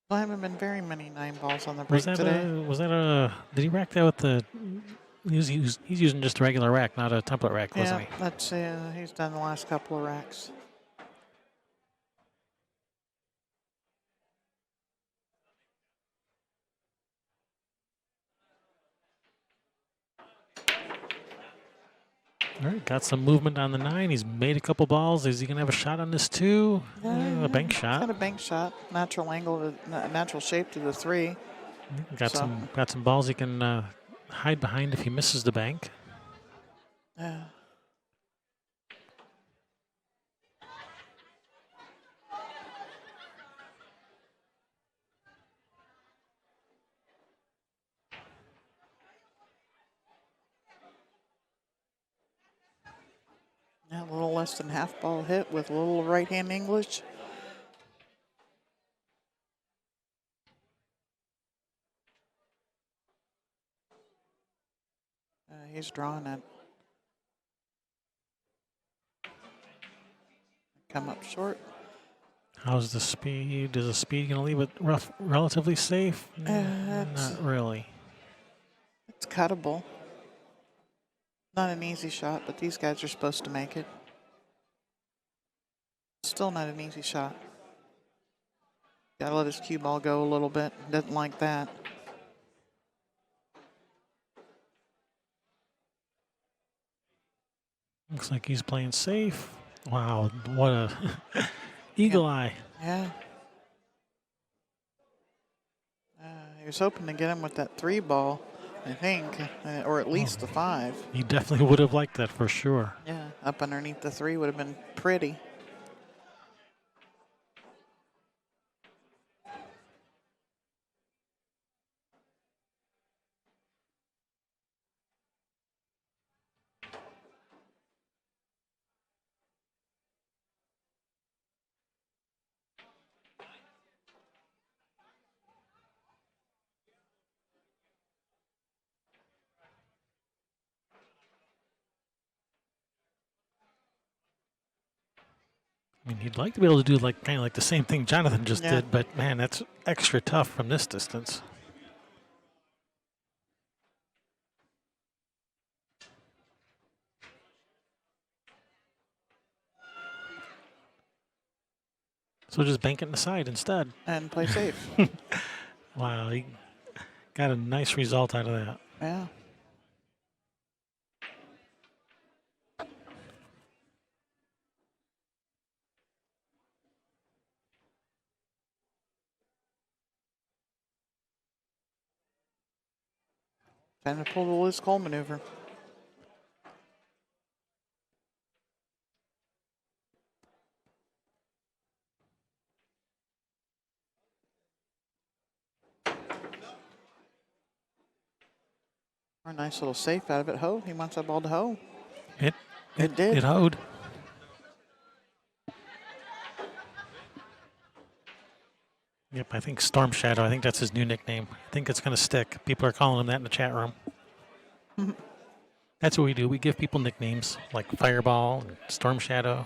Well, haven't been very many 9 balls on the Was break that today. did he rack that with the, he's using just a regular rack, not a template rack, wasn't Yeah, he? that's he's done the last couple of racks. All right, got some movement on the 9. He's made a couple balls. Is he going to have a shot on this too? A bank He's shot. got a bank shot, natural angle, natural shape to the 3. Got some balls he can hide behind if he misses the bank. Yeah. A little less than half ball hit with a little right hand English. He's drawing it. Come up short. How's the speed? Is the speed going to leave it relatively safe? Not really. It's cuttable. Not an easy shot, but these guys are supposed to make it. Still not an easy shot. Gotta let his cue ball go a little bit. Doesn't like that. Looks like he's playing safe. Wow, what a eagle eye. Yeah. He was hoping to get him with that 3 ball, I think, or at least the 5. He definitely would have liked that for sure. Yeah, up underneath the 3 would have been pretty. I mean, he'd like to be able to do kind of like the same thing Jonathan just did, but man, that's extra tough from this distance. So just bank it in the side instead. And play safe. Wow, he got a nice result out of that. Yeah. Time to pull the Liz Cole maneuver. Or a nice little safe out of it. Ho, he wants that ball to ho. It did. It hoed. Yep, I think Storm Shadow. I think that's his new nickname. I think it's going to stick. People are calling him that in the chat room. That's what we do. We give people nicknames like Fireball and Storm Shadow.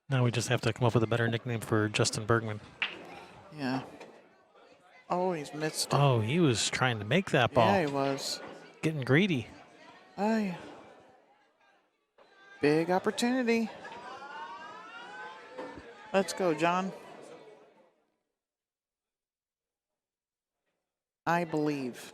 Now we just have to come up with a better nickname for Justin Bergman. Yeah. Oh, he's missed it. Oh, he was trying to make that ball. Yeah, he was. Getting greedy. Aye. Big opportunity. Let's go, John. I believe.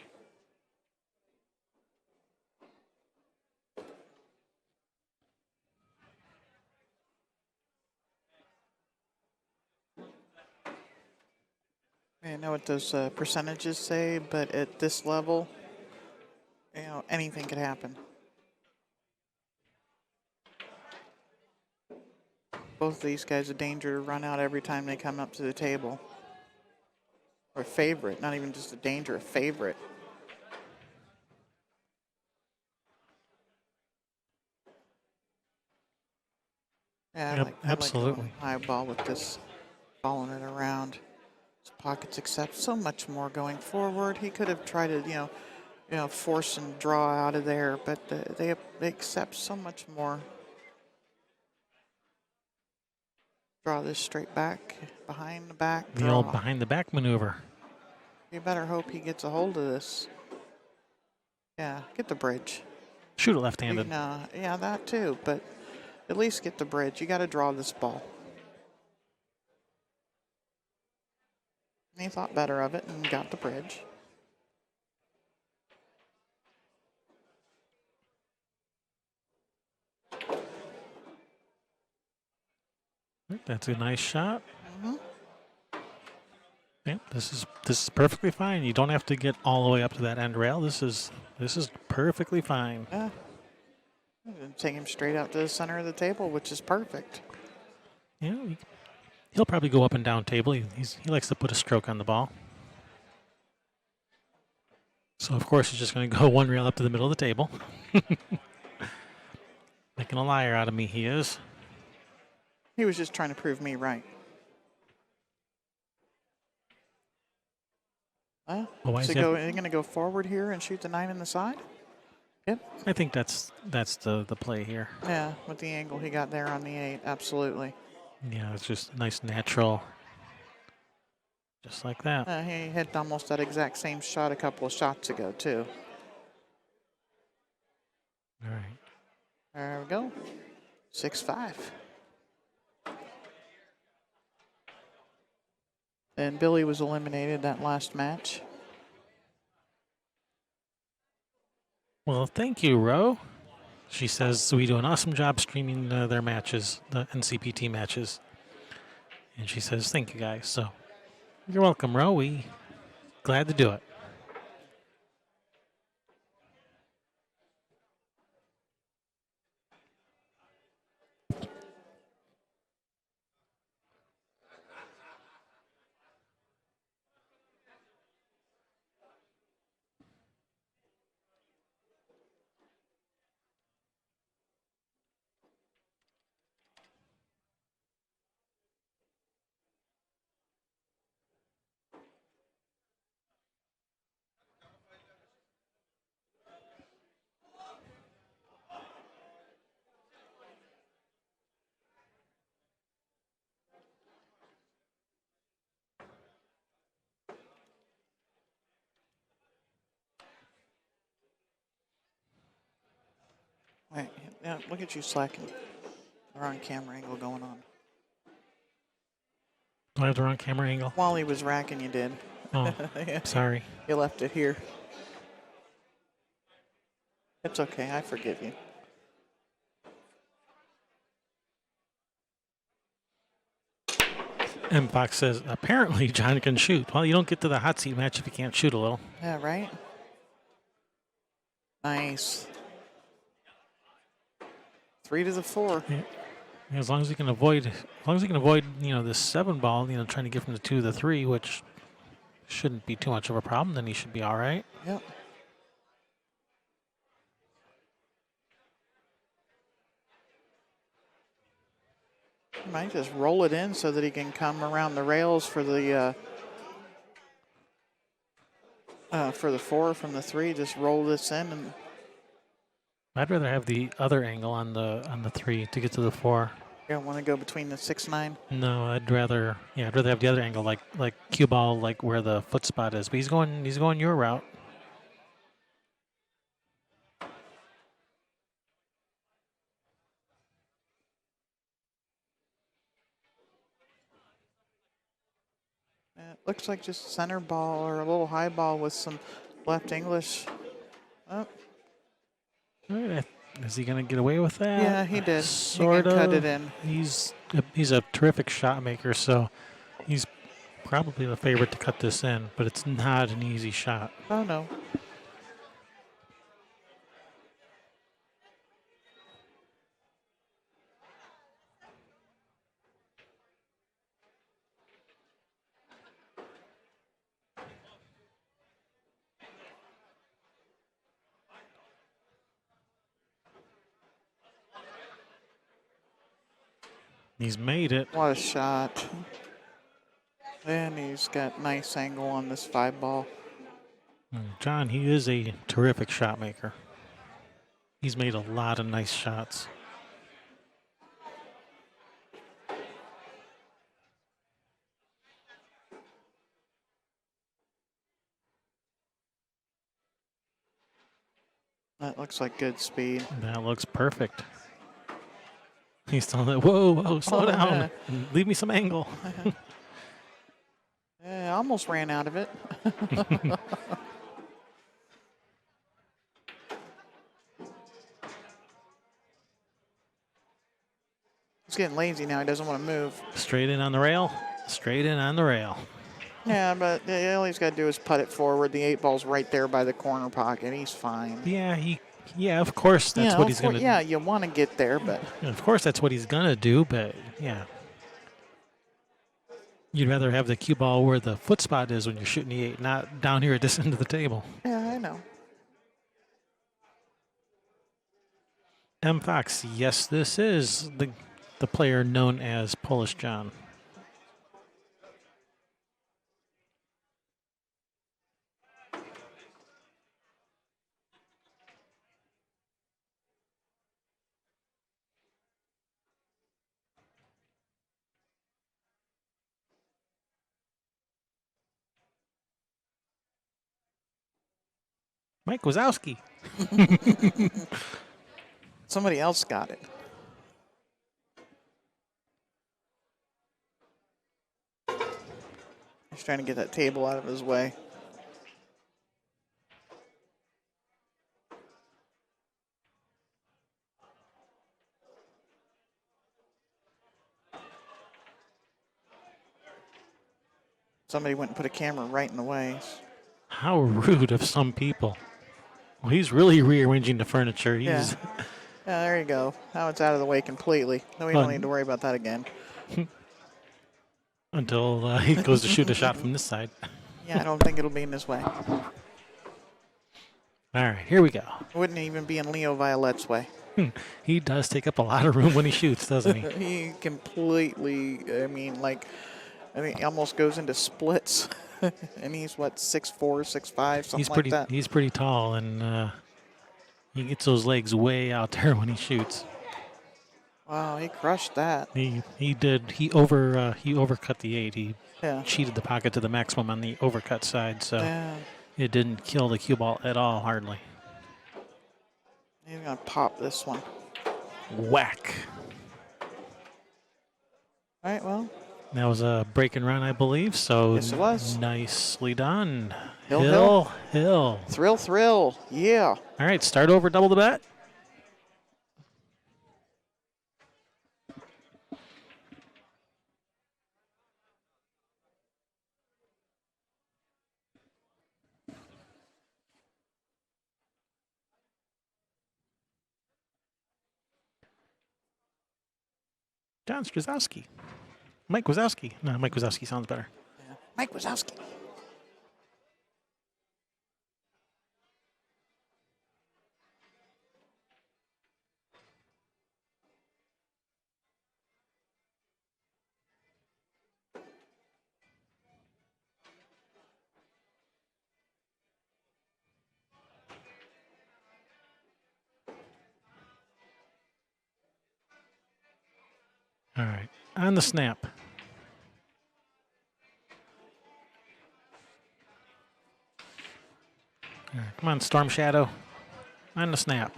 I know what those percentages say, but at this level, you know, anything could happen. Both of these guys a danger to run out every time they come up to the table. Or a favorite, not even just a danger, a favorite. Yeah, Yep, absolutely. I like high ball with this. following it around. His pockets accept so much more going forward. He could have tried to, force and draw out of there, but they accept so much more. Draw this straight back, behind the back, The draw. old behind the back maneuver. You better hope he gets a hold of this. Yeah, get the bridge. Shoot it left-handed. Yeah, that too, but at least get the bridge. You got to draw this ball. He thought better of it and got the bridge. That's a nice shot. Mm-hmm. Yeah, this is perfectly fine. You don't have to get all the way up to that end rail. This is perfectly fine. Yeah. Take him straight out to the center of the table, which is perfect. Yeah, he'll probably go up and down table. He likes to put a stroke on the ball. So of course he's just going to go one rail up to the middle of the table. Making a liar out of me, he is. He was just trying to prove me right. Well, why Is is he he going to go forward here and shoot the 9 in the side? Yep. I think that's the play here. Yeah, with the angle he got there on the 8, absolutely. Yeah, it's just nice natural. Just like that. He hit almost that exact same shot a couple of shots ago, too. All right. There we go. 6-5. And Billy was eliminated that last match. Well, thank you, Ro. She says we do an awesome job streaming their matches, the NCPT matches. And she says thank you guys. So you're welcome, Ro. We glad to do it. Wait, yeah, look at you slacking. The wrong camera angle going on. Do I have the wrong camera angle? While he was racking, you did. Oh, Yeah, sorry. you left it here. It's okay, I forgive you. M Fox says apparently John can shoot. Well, you don't get to the hot seat match if you can't shoot a little. Yeah, right? Nice. 3 to the 4. Yeah. As long as he can avoid, this 7 ball, trying to get from the 2 to the 3, which shouldn't be too much of a problem, then he should be all right. Yep. He might just roll it in so that he can come around the rails for the 4 from the 3. Just roll this in, and I'd rather have the other angle on the 3 to get to the 4. you don't want to go between the 6-9. No, I'd rather have the other angle, like cue ball, like where the foot spot is. But he's going your route. It looks like just center ball or a little high ball with some left English. Oh, All right, is he going to get away with that? yeah, he did. Sort He of. can cut it in. He's a terrific shot maker, so he's probably the favorite to cut this in, but it's not an easy shot. Oh, no. He's made it. What a shot. And he's got nice angle on this 5 ball. John, he is a terrific shot maker. He's made a lot of nice shots. That looks like good speed. That looks perfect. He's telling it, whoa, whoa, slow down. yeah. Leave me some angle. Yeah, I almost ran out of it. He's getting lazy now. He doesn't want to move. Straight in on the rail. Straight in on the rail. Yeah, but all he's got to do is putt it forward. The 8 ball's right there by the corner pocket. He's fine. Yeah, of course that's what he's going to do. Yeah, you want to get there, but Of course that's what he's going to do, but yeah. You'd rather have the cue ball where the foot spot is when you're shooting the 8, not down here at this end of the table. yeah, I know. M. Fox, yes, this is the player known as Polish John. Mike Wazowski. Somebody else got it. He's trying to get that table out of his way. Somebody went and put a camera right in the way. How rude of some people. Well, he's really rearranging the furniture. He's Yeah. Yeah, there you go. Now it's out of the way completely. No, we don't need to worry about that again. until he goes to shoot a shot from this side. Yeah, I don't think it'll be in his way. All right, here we go. It wouldn't even be in Leo Violet's way. He does take up a lot of room when he shoots, doesn't he? He completely, he almost goes into splits. And he's, 6'4", 6'5", something like that. He's pretty tall, and he gets those legs way out there when he shoots. Wow, he crushed that. He did. He overcut the 8. He Yeah. cheated the pocket to the maximum on the overcut side, so Yeah. it didn't kill the cue ball at all, hardly. He's going to pop this one. Whack. All right, well, That was a break and run, I believe. So Yes, it was. Nicely done. Hill. Hill. thrill. Yeah. All right, start over, double the bet. John Strzezewski. Mike Wazowski. No, Mike Wazowski sounds better. Yeah. Mike Wazowski. All right, on the snap. All right, come on, Storm Shadow. On the snap.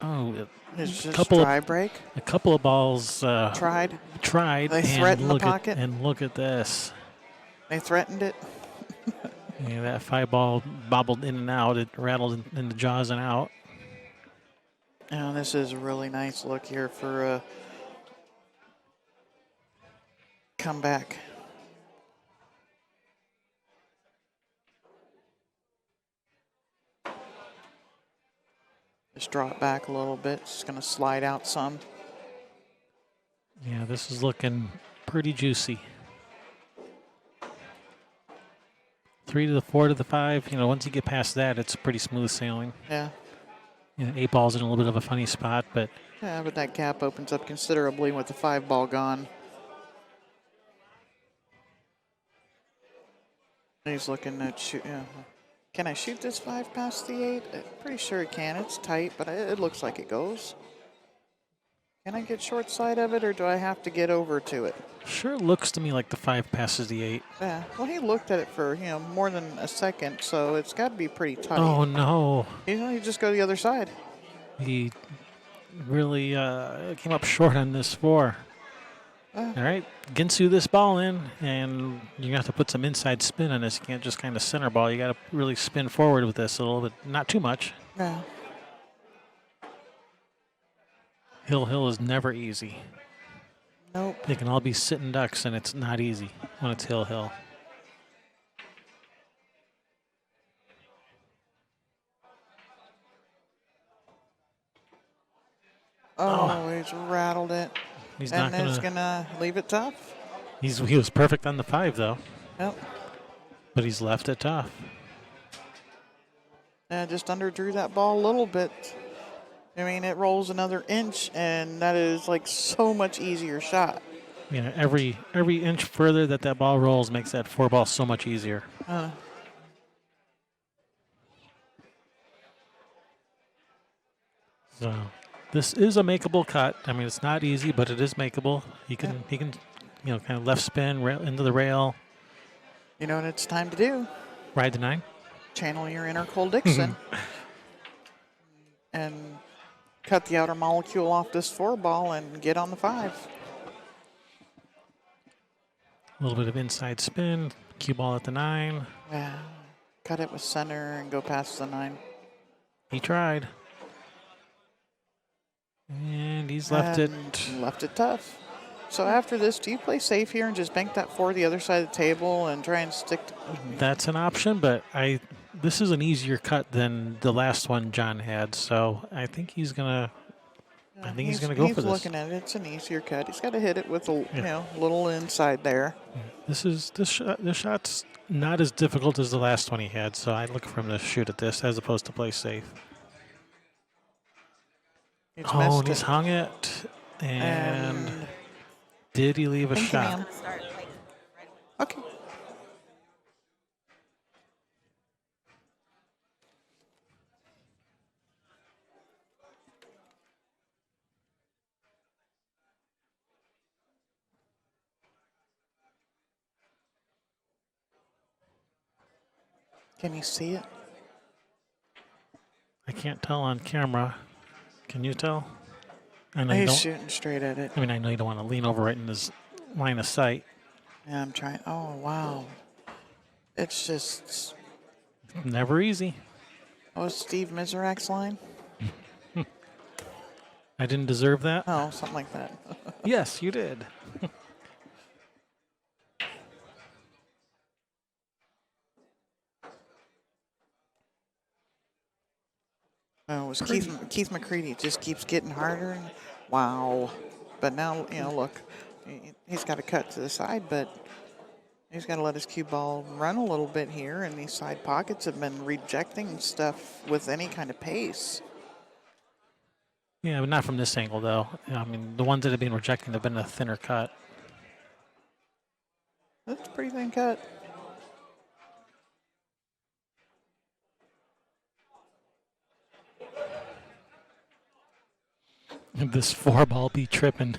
Oh, It's just couple of- dry break. a couple of balls Tried. tried. They and threatened the look pocket? and look at this. They threatened it. Yeah, that 5 ball bobbled in and out. It rattled in the jaws and out. Now this is a really nice look here for a comeback. Just draw it back a little bit. It's going to slide out some. Yeah, this is looking pretty juicy. 3 to the 4 to the 5. You know, once you get past that, it's pretty smooth sailing. Yeah. You know, 8 ball's in a little bit of a funny spot, but Yeah, but that gap opens up considerably with the 5 ball gone. He's looking at shoot. Yeah. Can I shoot this 5 past the 8? I'm pretty sure it can. It's tight, but it looks like it goes. Can I get short side of it, or do I have to get over to it? sure looks to me like the 5 passes the 8. Yeah. Well, he looked at it for more than a second, so it's got to be pretty tight. Oh, no. You just go to the other side. He really came up short on this 4. All right, Ginsu this ball in, and you have to put some inside spin on this. You can't just kind of center ball. You got to really spin forward with this a little bit, not too much. Yeah. Hill is never easy. Nope. They can all be sitting ducks, and it's not easy when it's hill. Oh, he's rattled it. He's and not it's gonna leave it tough. He was perfect on the 5 though, Yep. but he's left it tough. Yeah, just underdrew that ball a little bit. I mean, it rolls another inch, and that is like so much easier shot. You know, every inch further that ball rolls makes that 4 ball so much easier. So this is a makeable cut. I mean, it's not easy, but it is makeable. He can kind of left spin into the rail. You know what it's time to do? Ride the 9. Channel your inner Cole Dixon and cut the outer molecule off this 4 ball and get on the 5. A little bit of inside spin. Cue ball at the 9. Yeah. Cut it with center and go past the 9. He tried. And he's left it. Left it tough. So after this, do you play safe here and just bank that 4 the other side of the table and try and stick? That's an option, but this is an easier cut than the last one John had, so I think he's gonna. I think he's gonna go for this. He's looking at it. It's an easier cut. He's got to hit it with a little inside there. This shot's not as difficult as the last one he had, so I'd look for him to shoot at this as opposed to play safe. And he's hung it, and did he leave a shot? Okay. Can you see it? I can't tell on camera. Can you tell? I know He's shooting straight at it. I mean, I know you don't want to lean over right in his line of sight. Yeah, I'm trying. Oh, wow. It's just. Never easy. Oh, Steve Miserak's line? I didn't deserve that? Oh, something like that. Yes, you did. Oh, it was Keith McCready. Just keeps getting harder. Wow. But now, look, he's got to cut to the side, but he's got to let his cue ball run a little bit here, and these side pockets have been rejecting stuff with any kind of pace. Yeah, but not from this angle, though. I mean, the ones that have been rejecting have been a thinner cut. That's a pretty thin cut. This 4 ball be tripping.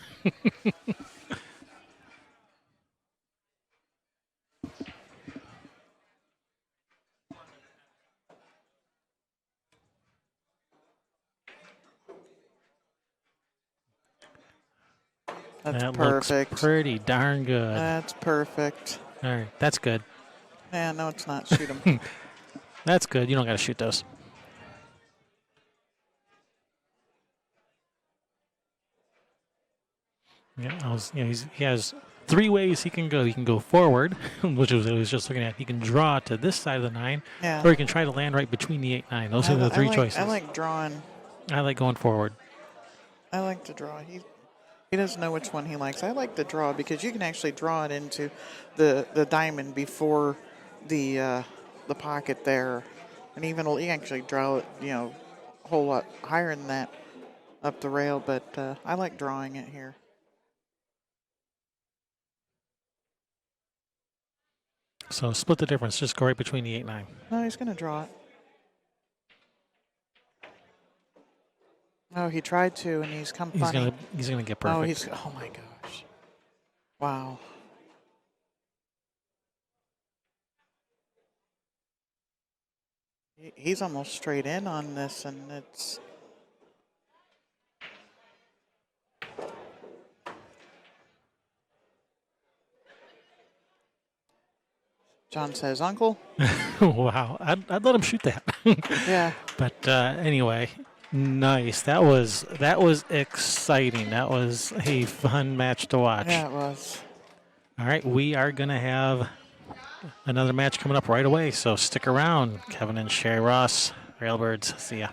That's perfect. Looks pretty darn good. That's perfect. All right, that's good. Yeah, no, it's not. Shoot him. That's good. You don't got to shoot those. Yeah, he has 3 ways he can go. He can go forward, which was I was just looking at. He can draw to this side of the 9, or he can try to land right between the 8-9. Those are the 3 choices. I like drawing. I like going forward. I like to draw. He doesn't know which one he likes. I like to draw because you can actually draw it into the diamond before the pocket there, and even you actually draw it, whole lot higher than that up the rail, but I like drawing it here. So split the difference. Just go right between the 8-9. No, he's going to draw it. Oh, he tried to, and he's come funny. He's gonna get perfect. Oh my gosh. Wow. He's almost straight in on this, and it's... John says, Uncle? Wow, I'd let him shoot that. Yeah. But anyway, nice. That was exciting. That was a fun match to watch. Yeah, it was. All right, we are gonna have another match coming up right away. So stick around, Kevin and Sherry Ross, Railbirds. See ya.